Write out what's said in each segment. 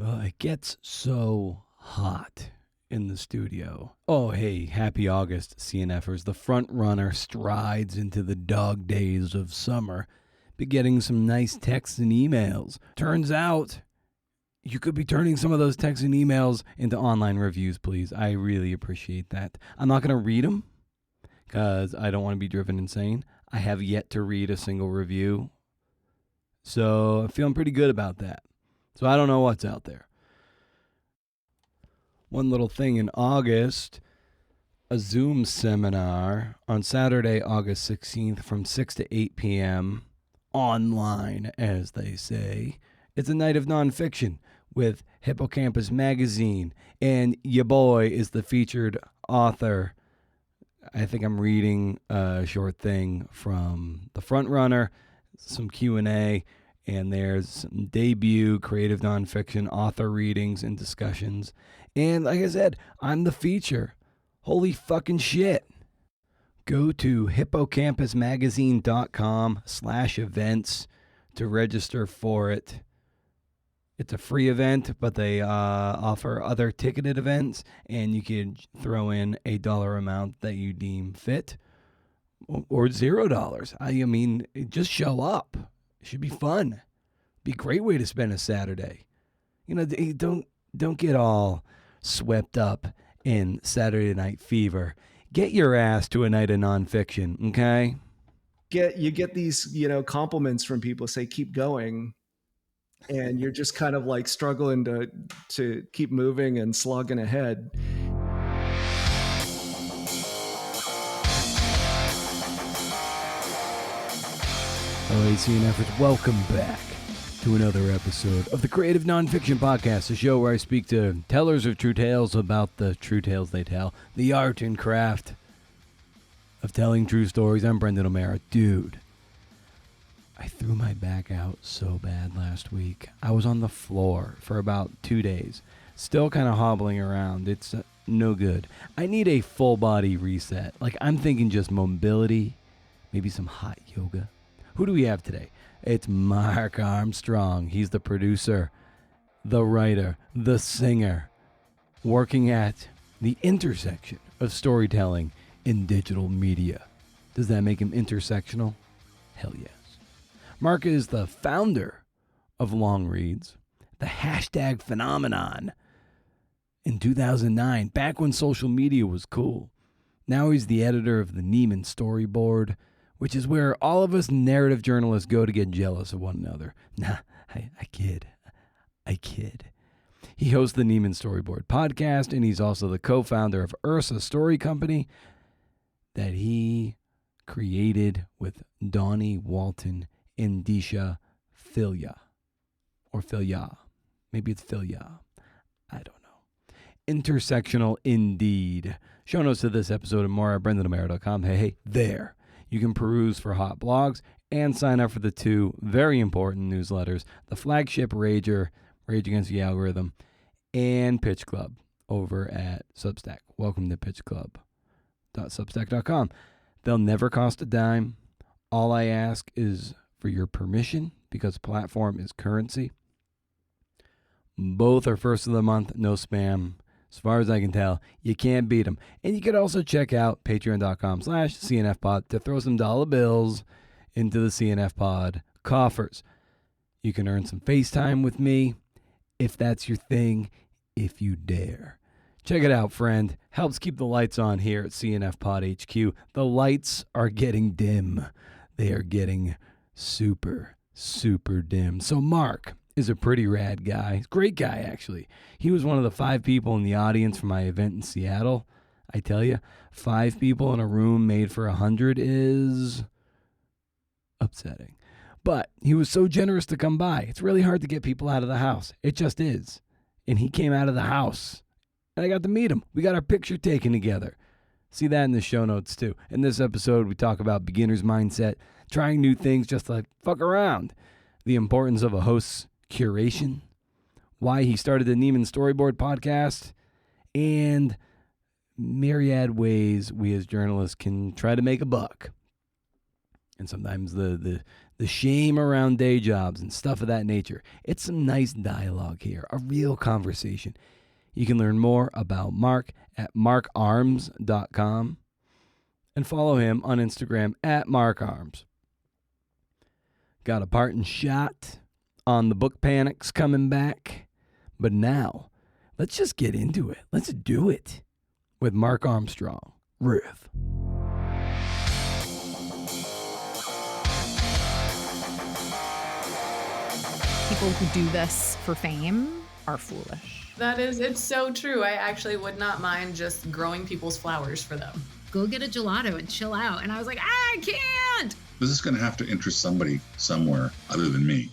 Well, it gets so hot in the studio. Oh, hey, happy August, CNFers. The front runner strides into the dog days of summer, be getting some nice texts and emails. Turns out you could be turning some of those texts and emails into online reviews, please. I really appreciate that. I'm not going to read them because I don't want to be driven insane. I have yet to read a single review, so I'm feeling pretty good about that. So I don't know what's out there. One little thing in August, a Zoom seminar on Saturday, August 16th from 6 to 8 p.m. online, as they say. It's a night of nonfiction with Hippocampus Magazine, and your boy is the featured author. I think I'm reading a short thing from the front runner, some Q&A, and there's some debut creative nonfiction author readings and discussions. And like I said, I'm the feature. Holy fucking shit. Go to hippocampusmagazine.com/events to register for it. It's a free event, but they offer other ticketed events, and you can throw in a dollar amount that you deem fit, or $0. I mean, just show up. It should be fun. Be a great way to spend a Saturday. You know, don't get all swept up in Saturday Night Fever. Get your ass to a night of nonfiction, okay? You get these, compliments from people, say keep going, and you're just kind of like struggling to keep moving and slogging ahead. All right, CNFers, welcome back to another episode of the Creative Nonfiction Podcast, a show where I speak to tellers of true tales about the true tales they tell, the art and craft of telling true stories. I'm Brendan O'Mara. Dude, I threw my back out so bad last week. I was on the floor for about 2 days, still kind of hobbling around. It's no good. I need a full body reset. Like, I'm thinking just mobility, maybe some hot yoga. Who do we have today? It's Mark Armstrong. He's the producer, the writer, the singer, working at the intersection of storytelling in digital media. Does that make him intersectional? Hell yes. Mark is the founder of Long Reads, the hashtag phenomenon in 2009, back when social media was cool. Now he's the editor of the Nieman Storyboard, which is where all of us narrative journalists go to get jealous of one another. Nah, I kid. He hosts the Nieman Storyboard Podcast, and he's also the co-founder of Ursa Story Company that he created with Donnie Walton and Disha Filya. Or Filya. Maybe it's Filya. I don't know. Intersectional indeed. Show notes to this episode and more at brendanomera.com. Hey, there. You can peruse for hot blogs and sign up for the two very important newsletters, the flagship Rager, Rage Against the Algorithm, and Pitch Club over at Substack. Welcome to pitchclub.substack.com. They'll never cost a dime. All I ask is for your permission, because platform is currency. Both are first of the month, no spam. As far as I can tell, you can't beat them. And you can also check out patreon.com/CNFpod to throw some dollar bills into the CNF pod coffers. You can earn some FaceTime with me, if that's your thing, if you dare. Check it out, friend. Helps keep the lights on here at CNF Pod HQ. The lights are getting dim. They are getting super, super dim. So Mark is a pretty rad guy. Great guy, actually. He was one of the 5 people in the audience for my event in Seattle. I tell you, 5 people in a room made for 100 is upsetting. But he was so generous to come by. It's really hard to get people out of the house. It just is. And he came out of the house. And I got to meet him. We got our picture taken together. See that in the show notes, too. In this episode, we talk about beginner's mindset, trying new things just to fuck around, the importance of a host's curation, why he started the Nieman Storyboard Podcast, and myriad ways we as journalists can try to make a buck. and sometimes the shame around day jobs and stuff of that nature. It's some nice dialogue here, a real conversation. You can learn more about Mark at markarms.com and follow him on Instagram at markarms. Got a parting shot on the book panics coming back, but now let's just get into it. Let's do it with Mark Armstrong. Riff. People who do this for fame are foolish. It's so true. I actually would not mind just growing people's flowers for them. Go get a gelato and chill out. And I was like, I can't. This is going to have to interest somebody somewhere other than me.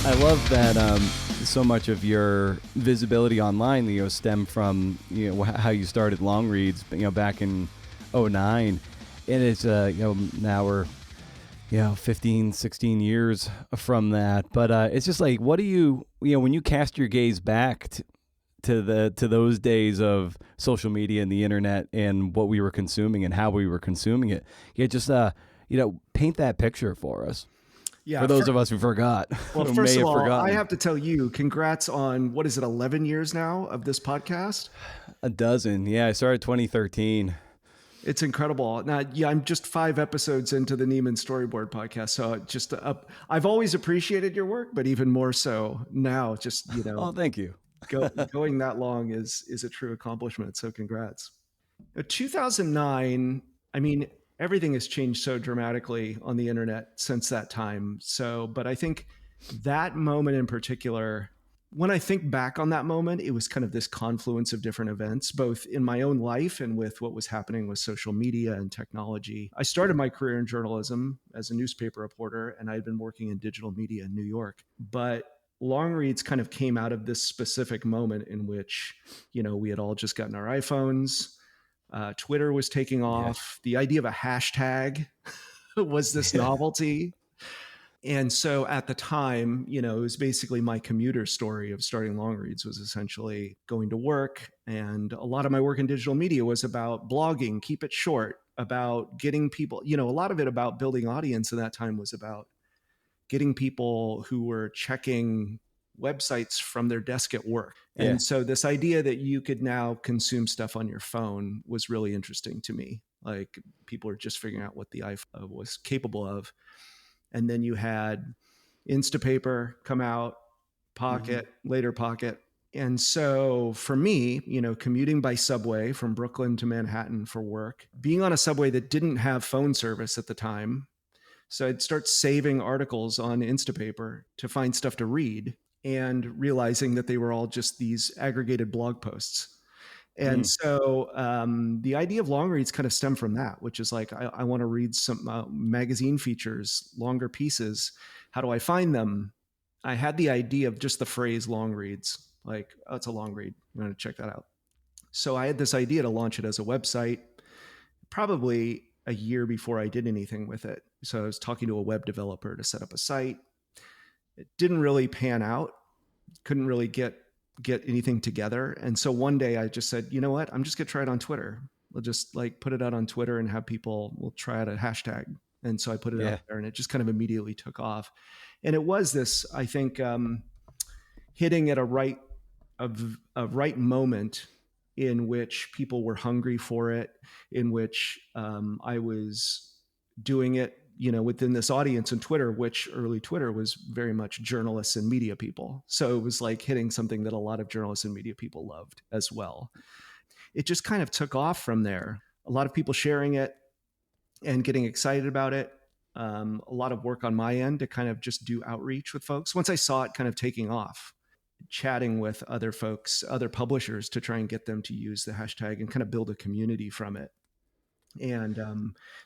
I love that so much of your visibility online, stem from how you started long reads, back in 2009, and it's now we're 15, 16 years from that. But it's just like, what do you when you cast your gaze back to those days of social media and the internet and what we were consuming and how we were consuming it, just paint that picture for us. Yeah, for those of us who forgot. Well, first of all, I have to tell you, congrats on, 11 years now of this podcast? A dozen. Yeah, I started 2013. It's incredible. Now, I'm just 5 episodes into the Nieman Storyboard Podcast, so I've always appreciated your work, but even more so now. Oh, thank you. Going that long is a true accomplishment. So, congrats. 2009. I mean, everything has changed so dramatically on the internet since that time. But I think that moment in particular, when I think back on that moment, it was kind of this confluence of different events, both in my own life and with what was happening with social media and technology. I started my career in journalism as a newspaper reporter, and I had been working in digital media in New York. But long reads kind of came out of this specific moment in which, we had all just gotten our iPhones. Twitter was taking off. Yeah. The idea of a hashtag was this novelty. And so at the time, it was basically my commuter story of starting long reads was essentially going to work. And a lot of my work in digital media was about blogging, keep it short, about getting people, a lot of it about building audience in that time was about getting people who were checking websites from their desk at work. Yeah. And so this idea that you could now consume stuff on your phone was really interesting to me. Like people are just figuring out what the iPhone was capable of. And then you had Instapaper come out, Pocket, later Pocket. And so for me, commuting by subway from Brooklyn to Manhattan for work, being on a subway that didn't have phone service at the time. So I'd start saving articles on Instapaper to find stuff to read and realizing that they were all just these aggregated blog posts. And so the idea of long reads kind of stemmed from that, which is like, I want to read some magazine features, longer pieces. How do I find them? I had the idea of just the phrase long reads, like, oh, it's a long read. I'm going to check that out. So I had this idea to launch it as a website, probably a year before I did anything with it. So I was talking to a web developer to set up a site. It didn't really pan out. Couldn't really get anything together. And so one day I just said, you know what? I'm just going to try it on Twitter. We'll just put it out on Twitter and have we'll try out a hashtag. And so I put it out there and it just kind of immediately took off. And it was this, I think, hitting at a right moment in which people were hungry for it, in which I was doing it, within this audience in Twitter, which early Twitter was very much journalists and media people. So it was like hitting something that a lot of journalists and media people loved as well. It just kind of took off from there. A lot of people sharing it and getting excited about it. A lot of work on my end to kind of just do outreach with folks. Once I saw it kind of taking off, chatting with other folks, other publishers to try and get them to use the hashtag and kind of build a community from it. And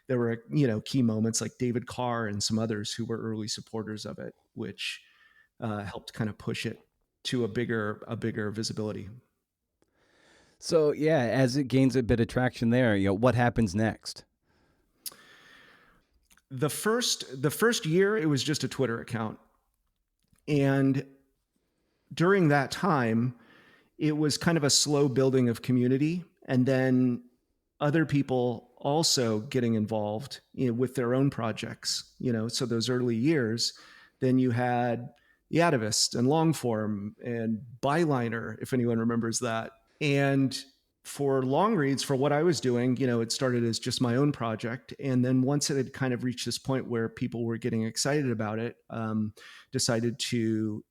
there were, key moments like David Carr and some others who were early supporters of it, which helped kind of push it to a bigger visibility. So yeah, as it gains a bit of traction there, what happens next? The first year, it was just a Twitter account, and during that time, it was kind of a slow building of community, and then other people also getting involved, with their own projects. So those early years, then you had the Atavist and Longform and Byliner, if anyone remembers that. And for long reads, for what I was doing, it started as just my own project. And then once it had kind of reached this point where people were getting excited about it, decided to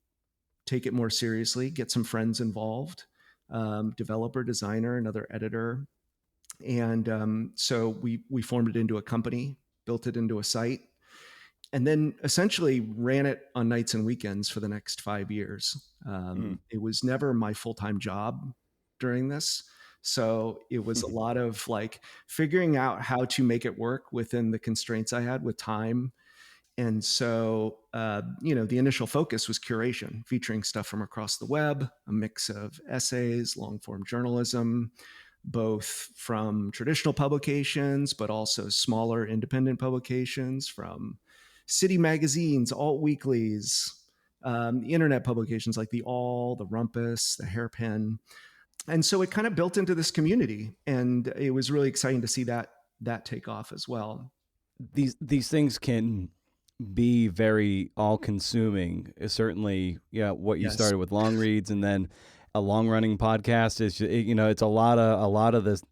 take it more seriously, get some friends involved, developer, designer, another editor. And so we formed it into a company, built it into a site, and then essentially ran it on nights and weekends for the next 5 years. It was never my full-time job during this. So it was a lot of like figuring out how to make it work within the constraints I had with time. And so, the initial focus was curation, featuring stuff from across the web, a mix of essays, long form journalism, both from traditional publications, but also smaller independent publications from city magazines, alt weeklies, internet publications like the All, the Rumpus, the Hairpin. And so it kind of built into this community, and it was really exciting to see that take off as well. These things can be very all-consuming. Certainly, what you started with long reads, and then a long-running podcast is, it's a lot of this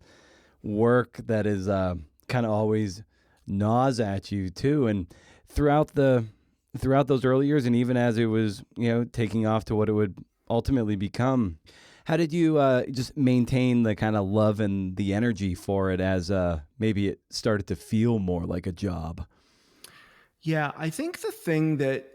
work that is kind of always gnaws at you too. And throughout those early years, and even as it was, taking off to what it would ultimately become, how did you just maintain the kind of love and the energy for it as maybe it started to feel more like a job? Yeah, I think the thing that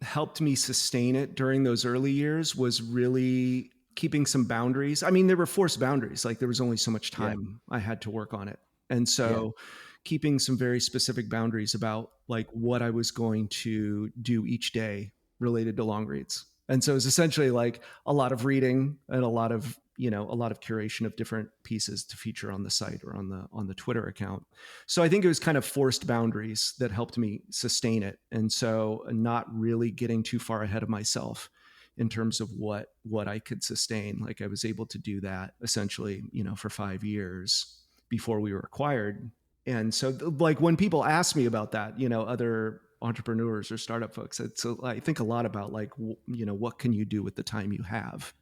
helped me sustain it during those early years was really keeping some boundaries. I mean, there were forced boundaries. Like there was only so much time I had to work on it. And so keeping some very specific boundaries about like what I was going to do each day related to long reads. And so it was essentially like a lot of reading and a lot of curation of different pieces to feature on the site or on the Twitter account. So I think it was kind of forced boundaries that helped me sustain it. And so not really getting too far ahead of myself in terms of what I could sustain. Like I was able to do that essentially, for 5 years before we were acquired. And so like when people ask me about that, other entrepreneurs or startup folks, I think a lot about like, what can you do with the time you have?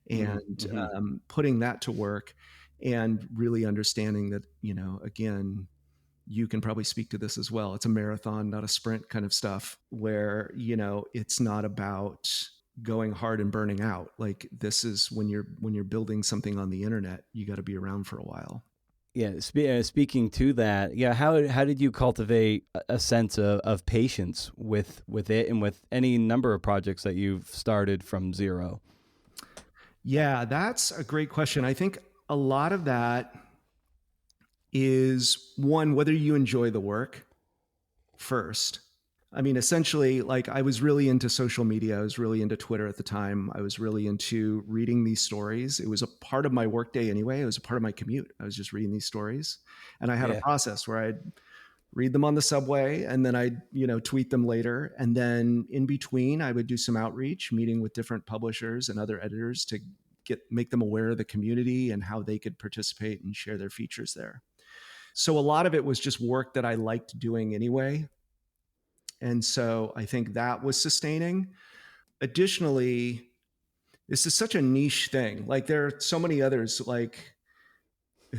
And putting that to work and really understanding that, again, you can probably speak to this as well. It's a marathon, not a sprint kind of stuff where, it's not about going hard and burning out. Like this is when you're building something on the internet, you got to be around for a while. Yeah. Speaking to that, how did you cultivate a sense of patience with it and with any number of projects that you've started from zero? Yeah, that's a great question. I think a lot of that is one, whether you enjoy the work first. I mean, essentially, like I was really into social media. I was really into Twitter at the time. I was really into reading these stories. It was a part of my workday anyway. It was a part of my commute. I was just reading these stories. And I had a process where I'd read them on the subway and then I'd, tweet them later. And then in between, I would do some outreach, meeting with different publishers and other editors to make them aware of the community and how they could participate and share their features there. So a lot of it was just work that I liked doing anyway. And so I think that was sustaining. Additionally, this is such a niche thing. Like there are so many others like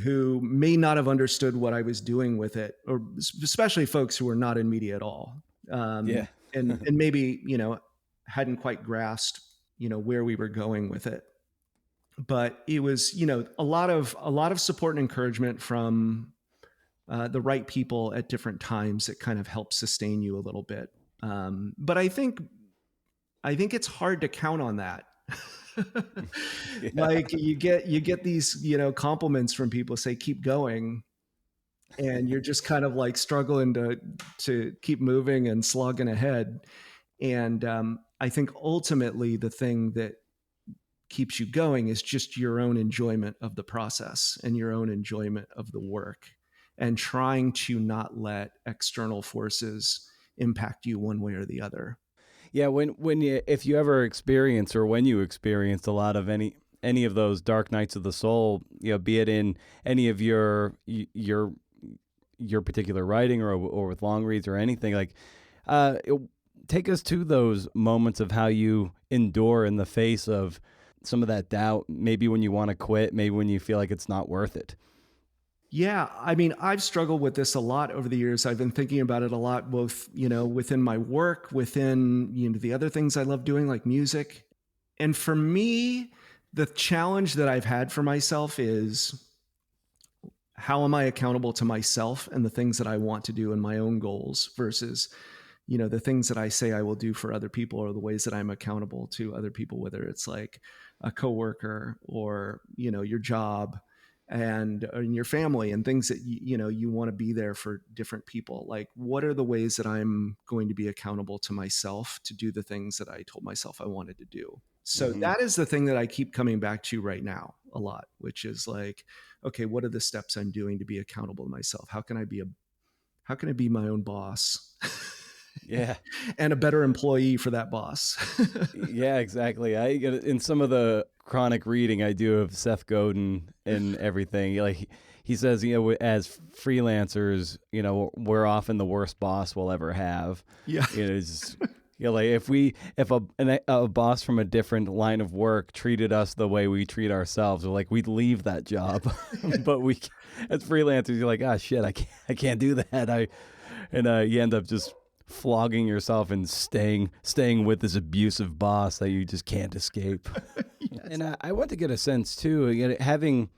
who may not have understood what I was doing with it, or especially folks who were not in media at all. And maybe, hadn't quite grasped, where we were going with it. But it was, a lot of support and encouragement from the right people at different times that kind of help sustain you a little bit. But I think it's hard to count on that. Like you get these, compliments from people say, keep going. And you're just kind of like struggling to keep moving and slogging ahead. And I think ultimately the thing that keeps you going is just your own enjoyment of the process and your own enjoyment of the work, and trying to not let external forces impact you one way or the other. Yeah, when you if you ever experience or when you experienced a lot of any of those dark nights of the soul, be it in any of your particular writing or with long reads or anything like, it, take us to those moments of how you endure in the face of some of that doubt. Maybe when you want to quit, maybe when you feel like it's not worth it. Yeah, I mean, I've struggled with this a lot over the years. I've been thinking about it a lot, both, within my work, within, the other things I love doing, like music. And for me, the challenge that I've had for myself is, how am I accountable to myself and the things that I want to do and my own goals versus, the things that I say I will do for other people, or the ways that I'm accountable to other people, whether it's like a coworker or, your job and your family and things that, you want to be there for different people. Like, what are the ways that I'm going to be accountable to myself to do the things that I told myself I wanted to do? So that is the thing that I keep coming back to right now a lot, which is like, okay, what are the steps I'm doing to be accountable to myself? How can I be my own boss? Yeah. And a better employee for that boss. Yeah, exactly. I get it in some of the chronic reading I do of Seth Godin and everything. Like he says, as freelancers, we're often the worst boss we'll ever have. Yeah. It's like if a boss from a different line of work treated us the way we treat ourselves, we'd leave that job. But we, as freelancers, you're like, shit, I can't do that. You end up just flogging yourself and staying with this abusive boss that you just can't escape. Yes. And I want to get a sense too, having,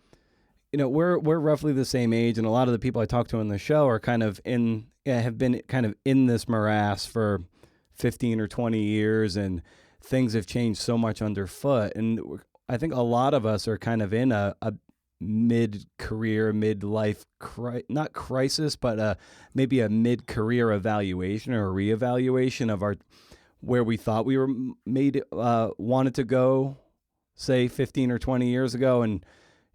we're roughly the same age, and a lot of the people I talk to on the show are kind of have been kind of in this morass for 15 or 20 years, and things have changed so much underfoot. And I think a lot of us are kind of in a mid-career, midlife, not crisis, but maybe a mid-career evaluation or a reevaluation of where we thought we were wanted to go, say 15 or 20 years ago, and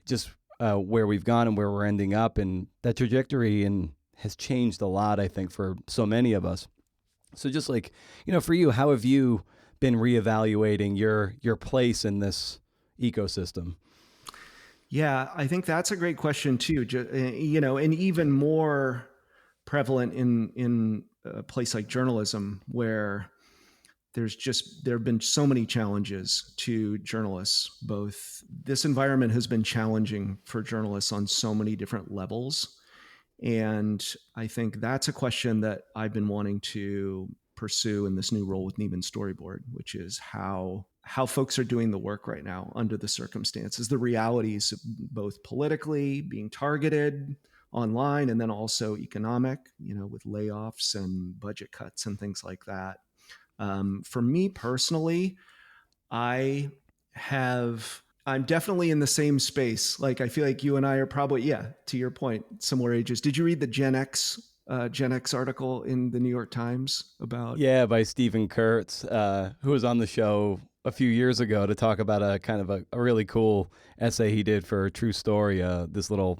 just where we've gone and where we're ending up. And that trajectory has changed a lot, I think, for so many of us. So just like, for you, how have you been reevaluating your place in this ecosystem? Yeah, I think that's a great question too. And even more prevalent in a place like journalism, where there have been so many challenges to journalists. Both this environment has been challenging for journalists on so many different levels. And I think that's a question that I've been wanting to pursue in this new role with Nieman Storyboard, which is how folks are doing the work right now under the circumstances, the realities of both politically being targeted online, and then also economic, with layoffs and budget cuts and things like that. For me personally, I'm definitely in the same space. Like, I feel like you and I are probably, to your point, similar ages. Did you read the Gen X article in the New York Times about? Yeah, by Stephen Kurtz, who was on the show a few years ago to talk about a kind of a really cool essay he did for True Story, this little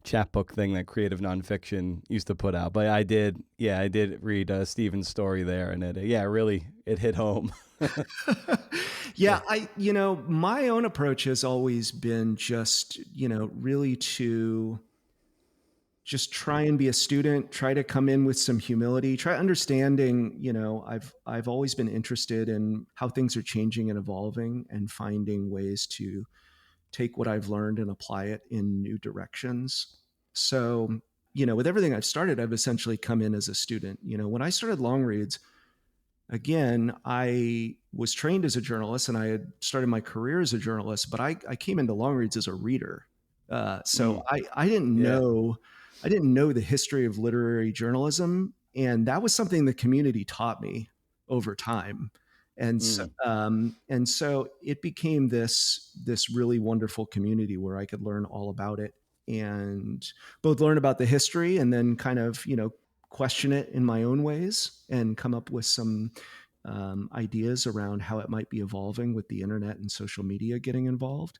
chapbook thing that Creative Nonfiction used to put out. But I did read Stephen's story there, and it hit home. Yeah, my own approach has always been just, really to just try and be a student, try to come in with some humility, try understanding, I've always been interested in how things are changing and evolving, and finding ways to take what I've learned and apply it in new directions. So, with everything I've started, I've essentially come in as a student. When I started Long Reads, again, I was trained as a journalist and I had started my career as a journalist, but I came into Long Reads as a reader. I didn't know the history of literary journalism. And that was something the community taught me over time. And so it became this really wonderful community where I could learn all about it, and both learn about the history and then kind of, question it in my own ways and come up with some ideas around how it might be evolving with the internet and social media getting involved.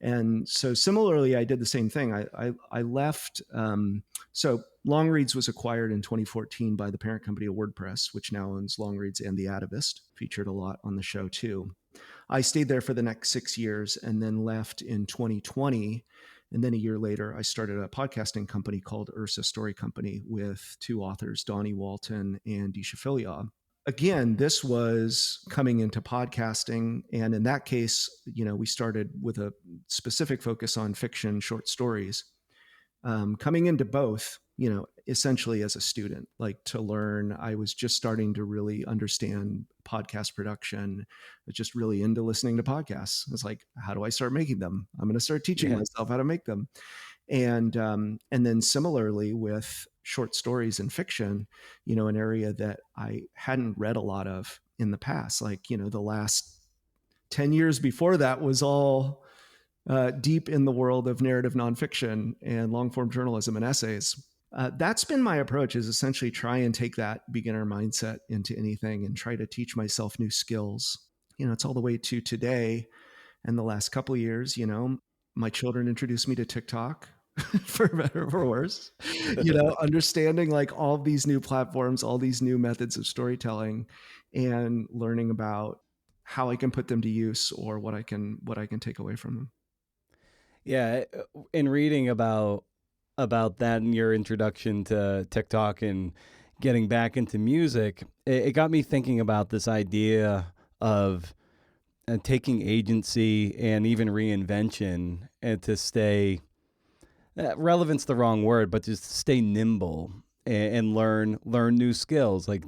And so similarly, I did the same thing. I left. So Longreads was acquired in 2014 by the parent company of WordPress, which now owns Longreads and The Atavist, featured a lot on the show too. I stayed there for the next 6 years and then left in 2020. And then a year later, I started a podcasting company called Ursa Story Company with two authors, Donnie Walton and Disha Philyaw. Again, this was coming into podcasting. And in that case, we started with a specific focus on fiction, short stories. Coming into both, essentially as a student, like to learn. I was just starting to really understand podcast production. I was just really into listening to podcasts. I was like, how do I start making them? I'm going to start teaching myself how to make them. And then similarly with short stories and fiction, an area that I hadn't read a lot of in the past, like, the last 10 years before that was all deep in the world of narrative nonfiction and long form journalism and essays. That's been my approach, is essentially try and take that beginner mindset into anything and try to teach myself new skills. It's all the way to today and the last couple of years. My children introduced me to TikTok for better or for worse, understanding like all of these new platforms, all these new methods of storytelling, and learning about how I can put them to use or what I can take away from them. Yeah, in reading about that and your introduction to TikTok and getting back into music, it got me thinking about this idea of taking agency and even reinvention and to stay, relevant's the wrong word, but just stay nimble and learn new skills. Like,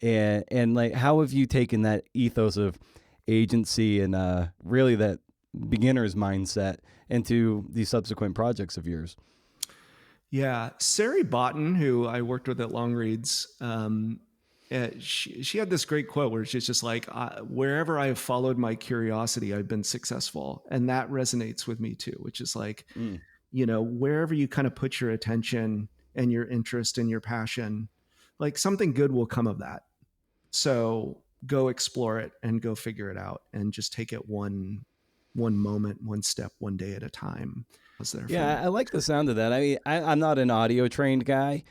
and like, how have you taken that ethos of agency and really that beginner's mindset into these subsequent projects of yours? Yeah. Sari Botten, who I worked with at Longreads, she had this great quote where she's just like, wherever I have followed my curiosity, I've been successful. And that resonates with me too, which is like, wherever you kind of put your attention and your interest and your passion, like something good will come of that. So go explore it and go figure it out and just take it one moment, one step, one day at a time. I like the sound of that. I mean, I'm not an audio trained guy.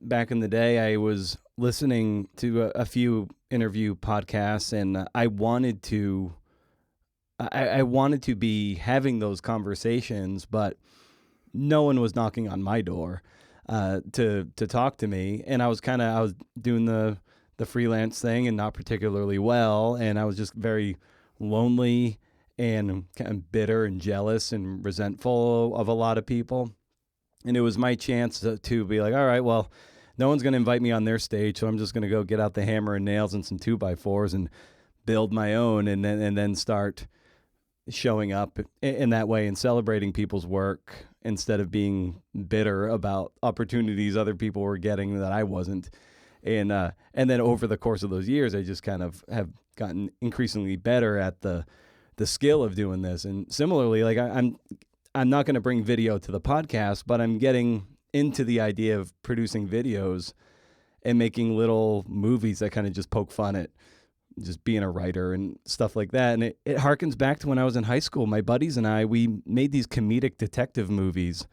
Back in the day, I was listening to a few interview podcasts, and I wanted to be having those conversations, but no one was knocking on my door to talk to me. And I was doing the freelance thing and not particularly well, and I was just very lonely and kind of bitter and jealous and resentful of a lot of people. And it was my chance to be like, all right, well, no one's going to invite me on their stage, so I'm just going to go get out the hammer and nails and some 2x4s and build my own, and then start showing up in that way and celebrating people's work instead of being bitter about opportunities other people were getting that I wasn't. And then over the course of those years, I just kind of have gotten increasingly better at the skill of doing this. And similarly, like I'm not going to bring video to the podcast, but I'm getting into the idea of producing videos and making little movies that kind of just poke fun at just being a writer and stuff like that. And it harkens back to when I was in high school. My buddies and I, we made these comedic detective movies,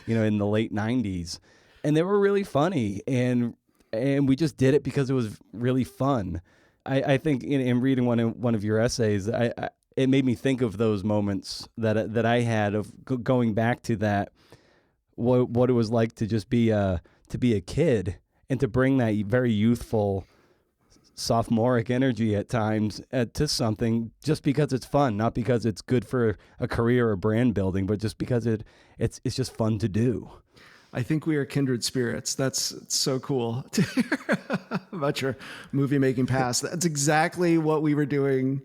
in the late 90s, and they were really funny. And we just did it because it was really fun. I think in reading one of your essays, it made me think of those moments that I had of going back to that, what it was like to just be a kid and to bring that very youthful, sophomoric energy at times to something just because it's fun, not because it's good for a career or brand building, but just because it's just fun to do. I think we are kindred spirits. That's so cool to hear about your movie making past. That's exactly what we were doing,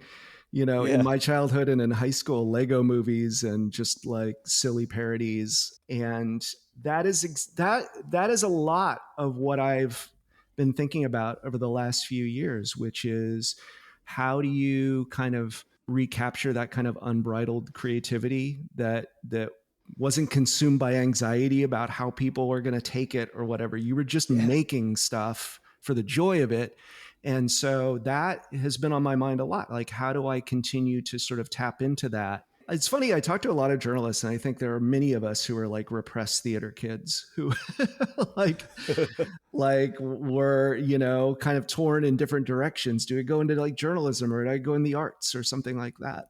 in my childhood and in high school. Lego movies and just like silly parodies. And that is a lot of what I've been thinking about over the last few years, which is how do you kind of recapture that kind of unbridled creativity that wasn't consumed by anxiety about how people were going to take it or whatever. You were just making stuff for the joy of it. And so that has been on my mind a lot. Like, how do I continue to sort of tap into that It's funny. I talk to a lot of journalists, and I think there are many of us who are like repressed theater kids who like, like were, kind of torn in different directions. Do I go into like journalism, or do I go in the arts or something like that?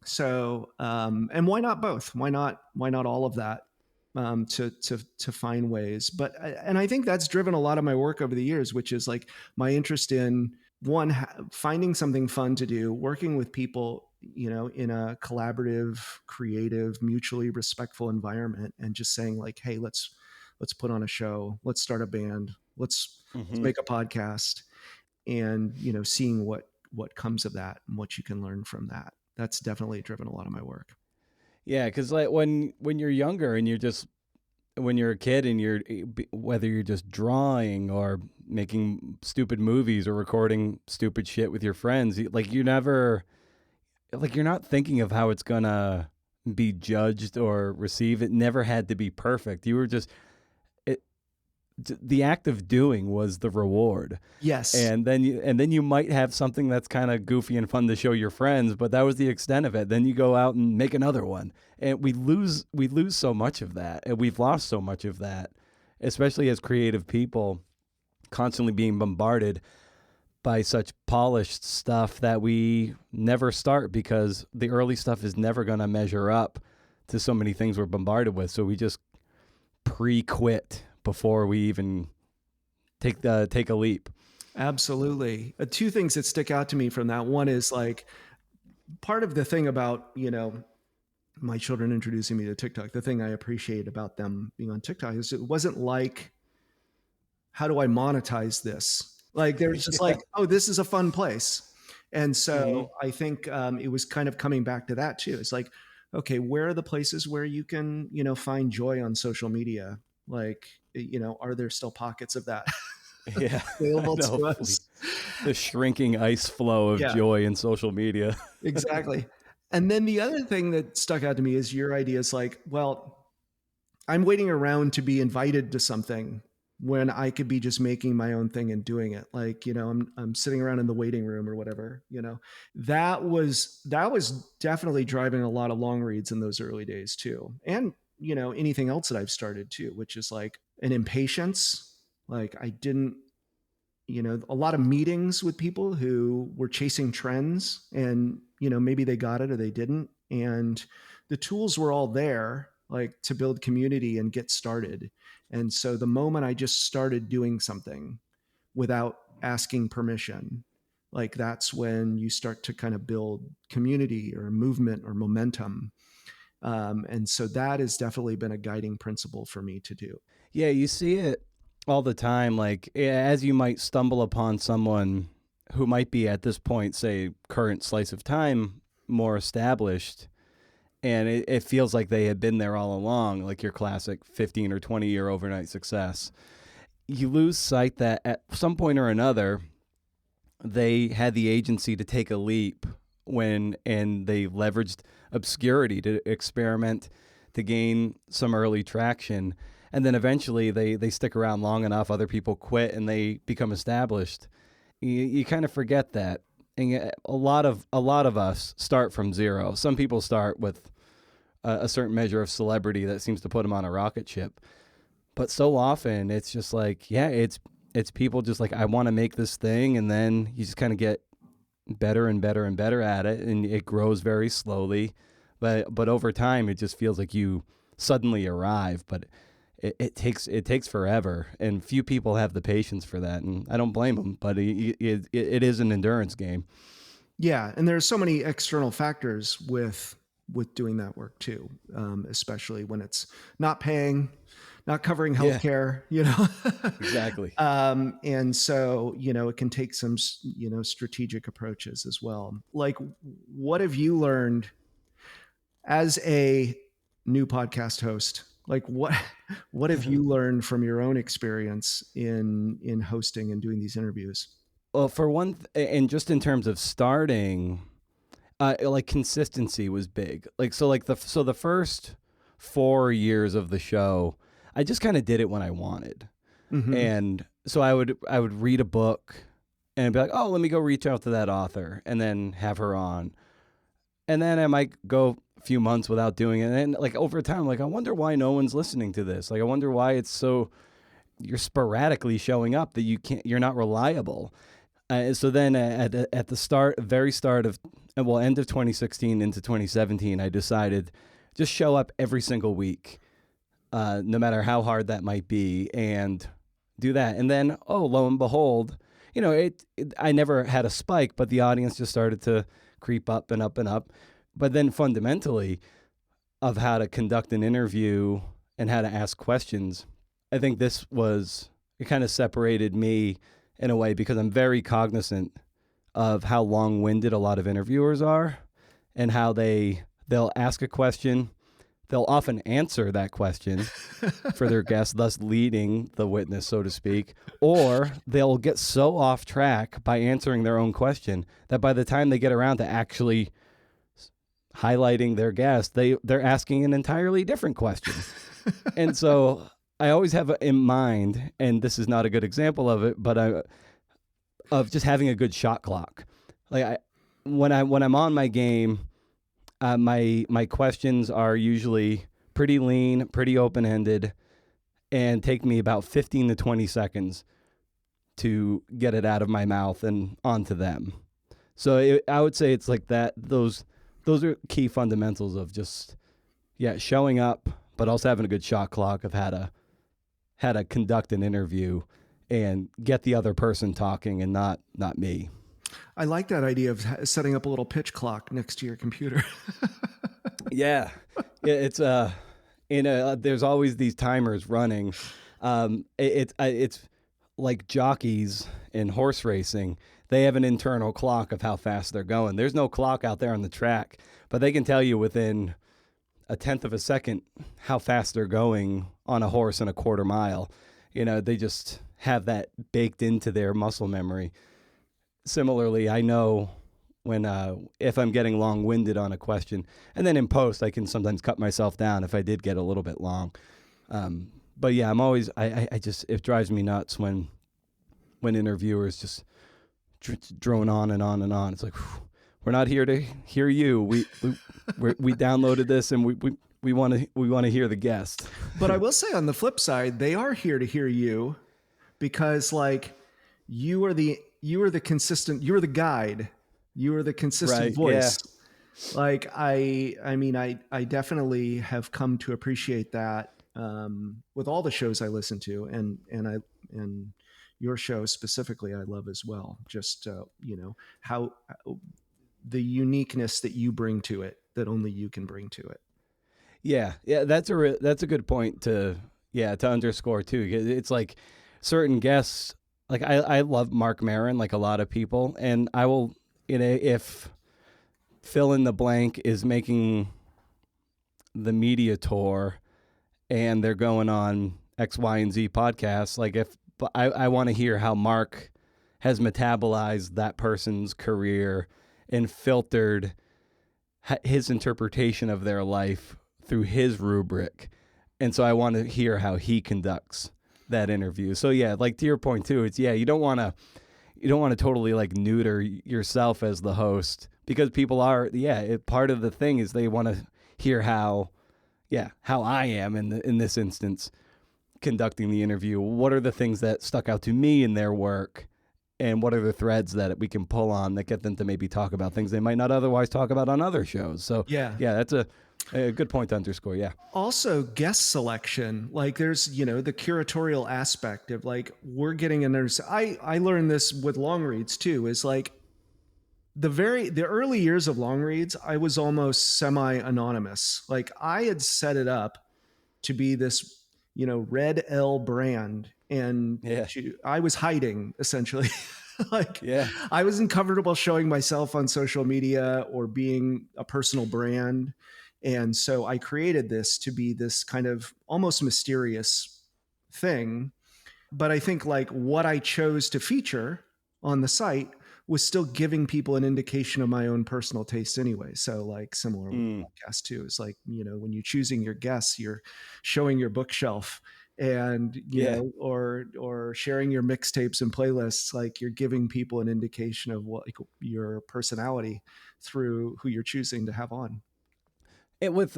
So, and why not both? Why not all of that? To find ways. But, and I think that's driven a lot of my work over the years, which is like my interest in finding something fun to do, working with people, in a collaborative, creative, mutually respectful environment, and just saying like, hey, let's put on a show, let's start a band, let's make a podcast, and, seeing what comes of that and what you can learn from that. That's definitely driven a lot of my work. Yeah, because like when you're younger and when you're a kid and whether you're just drawing or making stupid movies or recording stupid shit with your friends, like you're not thinking of how it's gonna be judged or received. It never had to be perfect. You were just the act of doing was the reward. Yes. And then you might have something that's kind of goofy and fun to show your friends, but that was the extent of it. Then you go out and make another one. And we lose so much of that. And we've lost so much of that, especially as creative people, constantly being bombarded by such polished stuff that we never start, because the early stuff is never going to measure up to so many things we're bombarded with. So we just pre-quit before we even take a leap. Absolutely. Two things that stick out to me from that. One is like, part of the thing about, my children introducing me to TikTok, the thing I appreciate about them being on TikTok is it wasn't like, how do I monetize this? Like, they're just like, oh, this is a fun place. And so I think it was kind of coming back to that too. It's like, okay, where are the places where you can, find joy on social media? Like, are there still pockets of that available to us? The shrinking ice flow of joy in social media. Exactly. And then the other thing that stuck out to me is your idea is like, well, I'm waiting around to be invited to something when I could be just making my own thing and doing it. Like, I'm sitting around in the waiting room or whatever, that was definitely driving a lot of long reads in those early days too. And, anything else that I've started too, which is like an impatience. Like I didn't, a lot of meetings with people who were chasing trends, and, maybe they got it or they didn't. And the tools were all there, like to build community and get started. And so the moment I just started doing something without asking permission, like that's when you start to kind of build community or movement or momentum. And so that has definitely been a guiding principle for me to do. Yeah, you see it all the time. Like, as you might stumble upon someone who might be at this point, say, current slice of time, more established, and it feels like they had been there all along, like your classic 15 or 20-year overnight success. You lose sight that at some point or another, they had the agency to take a leap and they leveraged obscurity to experiment, to gain some early traction. And then eventually they stick around long enough, other people quit, and they become established. You kind of forget that. And a lot of us start from zero. Some people start with a certain measure of celebrity that seems to put them on a rocket ship. But so often it's just like, it's people just like, I want to make this thing. And then you just kind of get better and better and better at it. And it grows very slowly. But over time, it just feels like you suddenly arrive. But it takes forever, and few people have the patience for that, and I don't blame them. But it is an endurance game. Yeah, and there's so many external factors with doing that work too, especially when it's not paying, not covering healthcare. Exactly. And so it can take some strategic approaches as well. Like, what have you learned as a new podcast host? Like what have you learned from your own experience in hosting and doing these interviews? Well, for one, and just in terms of starting, like consistency was big. Like, so the first 4 years of the show, I just kind of did it when I wanted. Mm-hmm. And so I would read a book and be like, oh, let me go reach out to that author and then have her on. And then I might go few months without doing it. And like over time, like, I wonder why no one's listening to this. Like, I wonder why you're sporadically showing up, that you're not reliable. So then at the very start of, end of 2016 into 2017, I decided just show up every single week, no matter how hard that might be, and do that. And then, lo and behold, I never had a spike, but the audience just started to creep up and up and up. But then fundamentally of how to conduct an interview and how to ask questions, I think it kind of separated me in a way, because I'm very cognizant of how long-winded a lot of interviewers are, and how they'll ask a question, they'll often answer that question for their guest, thus leading the witness, so to speak, or they'll get so off track by answering their own question that by the time they get around to actually highlighting their guest, they're asking an entirely different question. And so I always have in mind, and this is not a good example of it, but of just having a good shot clock. Like when I'm on my game, my questions are usually pretty lean, pretty open-ended, and take me about 15 to 20 seconds to get it out of my mouth and onto them. So I would say it's like that. Those are key fundamentals of just, showing up, but also having a good shot clock of how to conduct an interview and get the other person talking and not me. I like that idea of setting up a little pitch clock next to your computer. Yeah. It's there's always these timers running. It's like jockeys in horse racing. They have an internal clock of how fast they're going. There's no clock out there on the track, but they can tell you within a tenth of a second how fast they're going on a horse in a quarter mile. They just have that baked into their muscle memory. Similarly, I know when if I'm getting long-winded on a question, and then in post I can sometimes cut myself down if I did get a little bit long. But yeah, I'm always it drives me nuts when interviewers just drone on and on and on. It's like, we're not here to hear you. We downloaded this and we want to hear the guest. But I will say, on the flip side, they are here to hear you, because like you are the consistent, you are the guide, you are the consistent right, voice. Yeah. Like I definitely have come to appreciate that with all the shows I listen to, and your show specifically I love as well. Just how the uniqueness that you bring to it, that only you can bring to it. Yeah, that's a good point to underscore too. It's like certain guests, like I love Mark Maron, like a lot of people, and I will, if fill in the blank is making the media tour and they're going on X, Y, and Z podcasts, like if I want to hear how Mark has metabolized that person's career and filtered his interpretation of their life through his rubric. And so I want to hear how he conducts that interview. So yeah, like to your point too, it's you don't want to totally like neuter yourself as the host, because people are part of the thing is they want to hear how I am in this instance conducting the interview. What are the things that stuck out to me in their work, and what are the threads that we can pull on that get them to maybe talk about things they might not otherwise talk about on other shows. So that's a good point to underscore. Yeah. Also, guest selection, like there's, the curatorial aspect of like, we're getting I learned this with long reads too, is like the early years of long reads, I was almost semi-anonymous. Like I had set it up to be this, Red L brand, and I was hiding essentially. I wasn't comfortable showing myself on social media or being a personal brand. And so I created this to be this kind of almost mysterious thing. But I think like what I chose to feature on the site was still giving people an indication of my own personal taste anyway. So like similar with the podcast too, is like, when you're choosing your guests, you're showing your bookshelf, and, or sharing your mixtapes and playlists, like you're giving people an indication of what, like, your personality through who you're choosing to have on. It with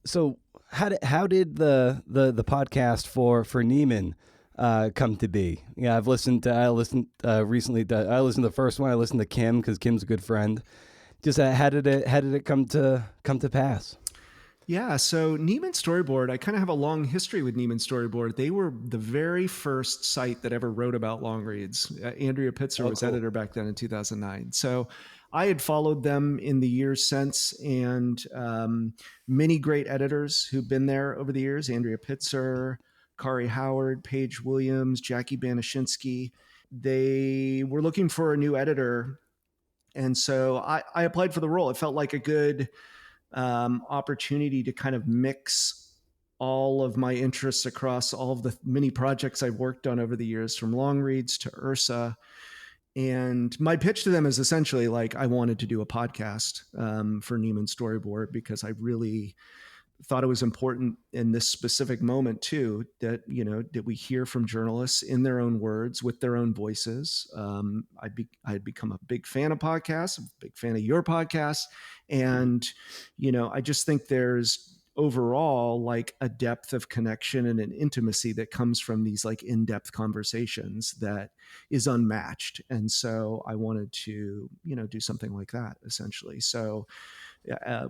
so how did the podcast for Nieman come to be? Yeah, I listened recently. I listened to the first one. I listened to Kim because Kim's a good friend. Just how did it come to pass? Yeah, so Nieman Storyboard, I kind of have a long history with Nieman Storyboard. They were the very first site that ever wrote about long reads. Andrea Pitzer was editor back then in 2009. So I had followed them in the years since, and many great editors who've been there over the years: Andrea Pitzer, Kari Howard, Paige Williams, Jackie Banashinsky. They were looking for a new editor, and so I applied for the role. It felt like a good opportunity to kind of mix all of my interests across all of the many projects I've worked on over the years, from long reads to Ursa. And my pitch to them is essentially like, I wanted to do a podcast for Nieman Storyboard because I really thought it was important in this specific moment too, that, that we hear from journalists in their own words with their own voices. I had become a big fan of podcasts, a big fan of your podcast. And, I just think there's overall like a depth of connection and an intimacy that comes from these like in-depth conversations that is unmatched. And so I wanted to, do something like that essentially. So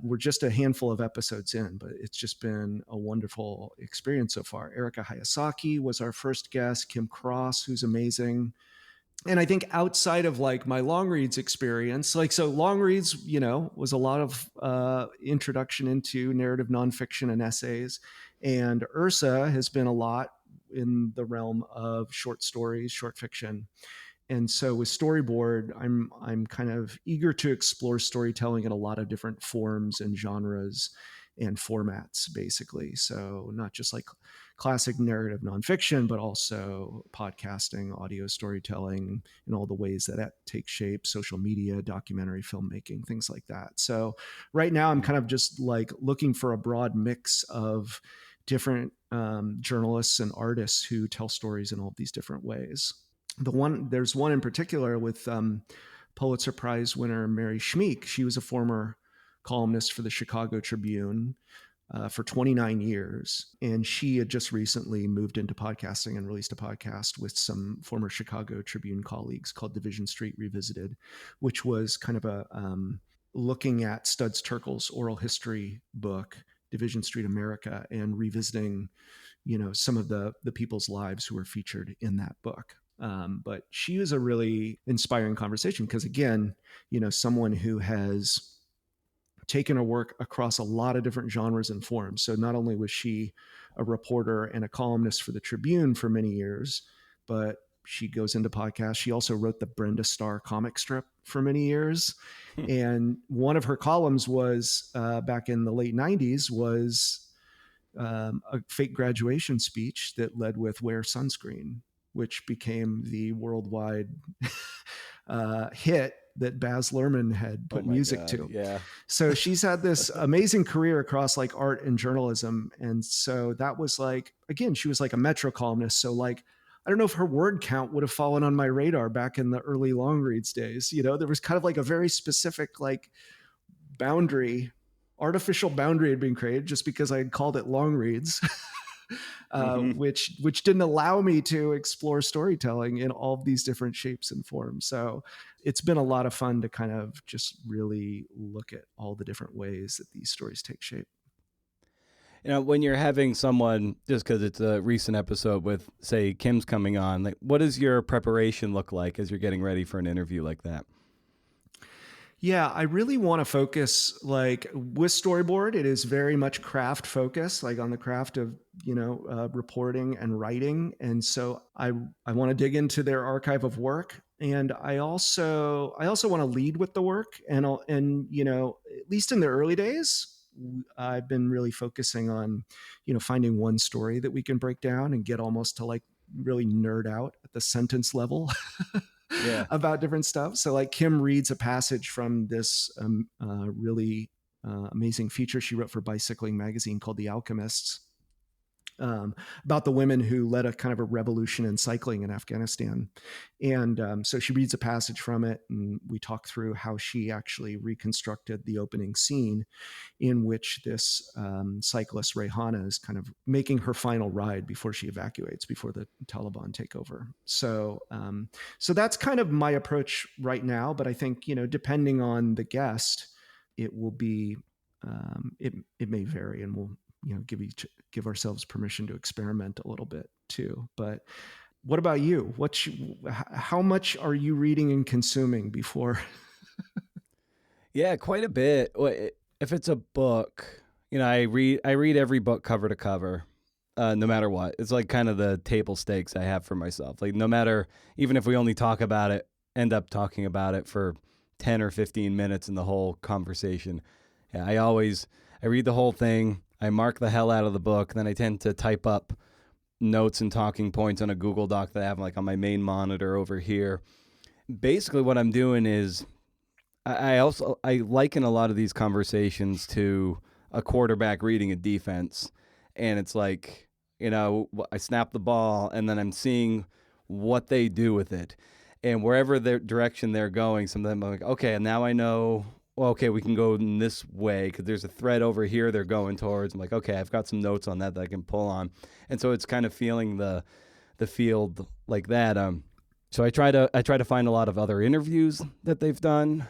we're just a handful of episodes in, but it's just been a wonderful experience so far. Erika Hayasaki was our first guest, Kim Cross, who's amazing. And I think outside of like my long reads experience, so long reads, was a lot of introduction into narrative nonfiction and essays. And Ursa has been a lot in the realm of short stories, short fiction. And so with Storyboard, I'm kind of eager to explore storytelling in a lot of different forms and genres and formats, basically. So not just like classic narrative nonfiction, but also podcasting, audio storytelling, and all the ways that takes shape, social media, documentary filmmaking, things like that. So right now I'm kind of just like looking for a broad mix of different journalists and artists who tell stories in all these different ways. There's one in particular with Pulitzer Prize winner Mary Schmeek. She was a former columnist for the Chicago Tribune for 29 years. And she had just recently moved into podcasting and released a podcast with some former Chicago Tribune colleagues called Division Street Revisited, which was kind of a looking at Studs Terkel's oral history book, Division Street America, and revisiting, some of the people's lives who were featured in that book. But she was a really inspiring conversation because, again, someone who has taken her work across a lot of different genres and forms. So not only was she a reporter and a columnist for the Tribune for many years, but she goes into podcasts. She also wrote the Brenda Starr comic strip for many years. And one of her columns was back in the late 90s was a fake graduation speech that led with "Wear Sunscreen," which became the worldwide hit that Baz Luhrmann had put music to. Yeah. So she's had this amazing career across like art and journalism. And so that was like, again, she was like a Metro columnist. So like, I don't know if her word count would have fallen on my radar back in the early long reads days. There was kind of like a very specific like artificial boundary had been created just because I had called it long reads. Which didn't allow me to explore storytelling in all of these different shapes and forms. So it's been a lot of fun to kind of just really look at all the different ways that these stories take shape. When you're having someone, just because it's a recent episode with, say, Kim's coming on, like, what does your preparation look like as you're getting ready for an interview like that? Yeah, I really want to focus, like with Storyboard, it is very much craft focused, like on the craft of, reporting and writing. And so I want to dig into their archive of work. And I also want to lead with the work. And at least in the early days, I've been really focusing on, finding one story that we can break down and get almost to like really nerd out at the sentence level. Yeah. About different stuff. So like Kim reads a passage from this really amazing feature she wrote for Bicycling Magazine called The Alchemists. about the women who led a kind of a revolution in cycling in Afghanistan. And so she reads a passage from it, and we talk through how she actually reconstructed the opening scene in which this cyclist, Rehana, is kind of making her final ride before she evacuates, before the Taliban take over. So that's kind of my approach right now. But I think, depending on the guest, it will be, it may vary, and we'll, give ourselves permission to experiment a little bit too. But what about you? How much are you reading and consuming before? Yeah, quite a bit. If it's a book, I read every book cover to cover, no matter what. It's like kind of the table stakes I have for myself. Like no matter, even if we only talk about it, end up talking about it for 10 or 15 minutes in the whole conversation. Yeah, I read the whole thing. I mark the hell out of the book. Then I tend to type up notes and talking points on a Google Doc that I have like on my main monitor over here. Basically what I'm doing is I liken a lot of these conversations to a quarterback reading a defense. And it's like, I snap the ball and then I'm seeing what they do with it. And wherever their direction they're going, sometimes I'm like, okay, now I know, well, okay, we can go in this way because there's a thread over here they're going towards. I'm like, okay, I've got some notes on that I can pull on. And so it's kind of feeling the field like that. So I try to find a lot of other interviews that they've done,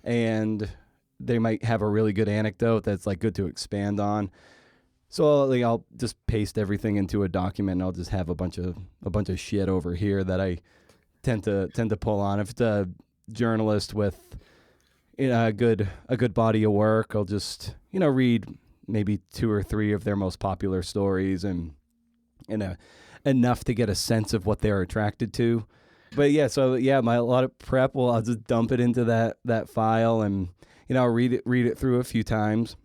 and they might have a really good anecdote that's like good to expand on. So I'll just paste everything into a document, and I'll just have a bunch of shit over here that I tend to pull on. If it's a journalist with a good body of work, I'll just read maybe 2 or 3 of their most popular stories and enough to get a sense of what they're attracted to. But yeah, so yeah, a lot of prep. Well, I'll just dump it into that file, and I'll read it through a few times.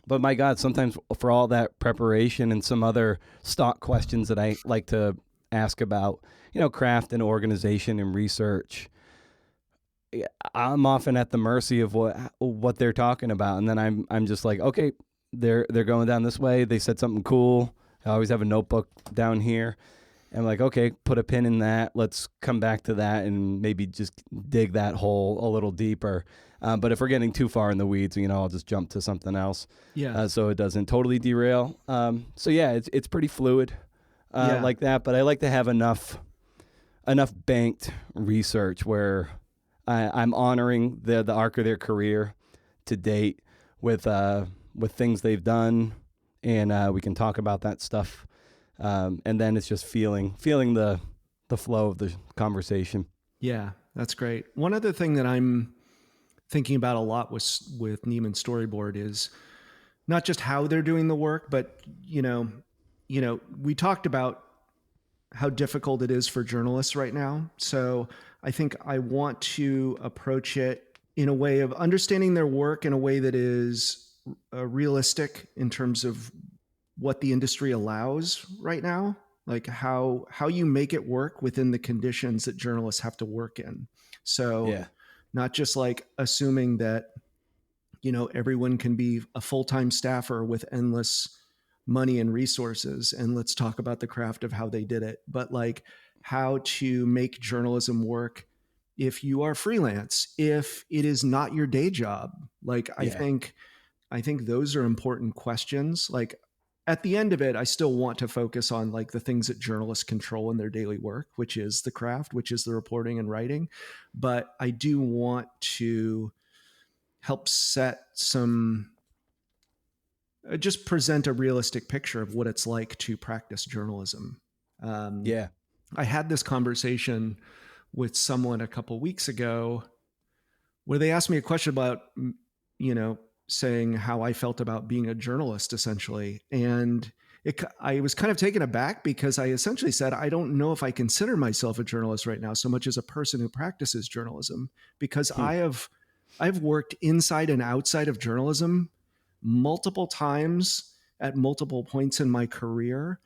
But my God, sometimes for all that preparation and some other stock questions that I like to ask about, craft and organization and research, I'm often at the mercy of what they're talking about, and then I'm just like, okay, they're going down this way. They said something cool. I always have a notebook down here. And I'm like, okay, put a pin in that. Let's come back to that and maybe just dig that hole a little deeper. But if we're getting too far in the weeds, I'll just jump to something else. Yeah. So it doesn't totally derail. So yeah, it's pretty fluid like that. But I like to have enough banked research where I'm honoring the arc of their career to date with things they've done, and we can talk about that stuff. And then it's just feeling the flow of the conversation. Yeah, that's great. One other thing that I'm thinking about a lot with Nieman Storyboard is not just how they're doing the work, but we talked about how difficult it is for journalists right now. So I think I want to approach it in a way of understanding their work in a way that is realistic in terms of what the industry allows right now, like how you make it work within the conditions that journalists have to work in. So not just like assuming that, everyone can be a full-time staffer with endless money and resources, and let's talk about the craft of how they did it, but like how to make journalism work if you are freelance, if it is not your day job. Like, I think those are important questions. Like, at the end of it, I still want to focus on like the things that journalists control in their daily work, which is the craft, which is the reporting and writing. But I do want to help just present a realistic picture of what it's like to practice journalism. I had this conversation with someone a couple weeks ago where they asked me a question about, saying how I felt about being a journalist, essentially. And I was kind of taken aback because I essentially said, I don't know if I consider myself a journalist right now so much as a person who practices journalism, because I've worked inside and outside of journalism multiple times at multiple points in my career.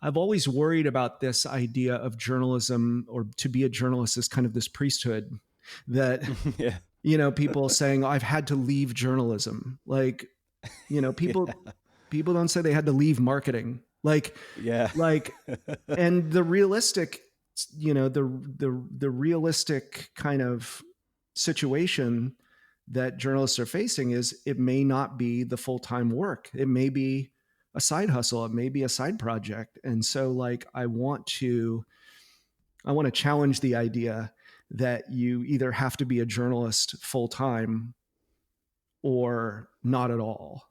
I've always worried about this idea of journalism, or to be a journalist, is kind of this priesthood that people saying, I've had to leave journalism. Like, people don't say they had to leave marketing. Like, Yeah. like, and the realistic, the realistic kind of situation that journalists are facing is it may not be the full-time work. It may be a side hustle. It may be a side project. And so like, I want to challenge the idea that you either have to be a journalist full-time or not at all.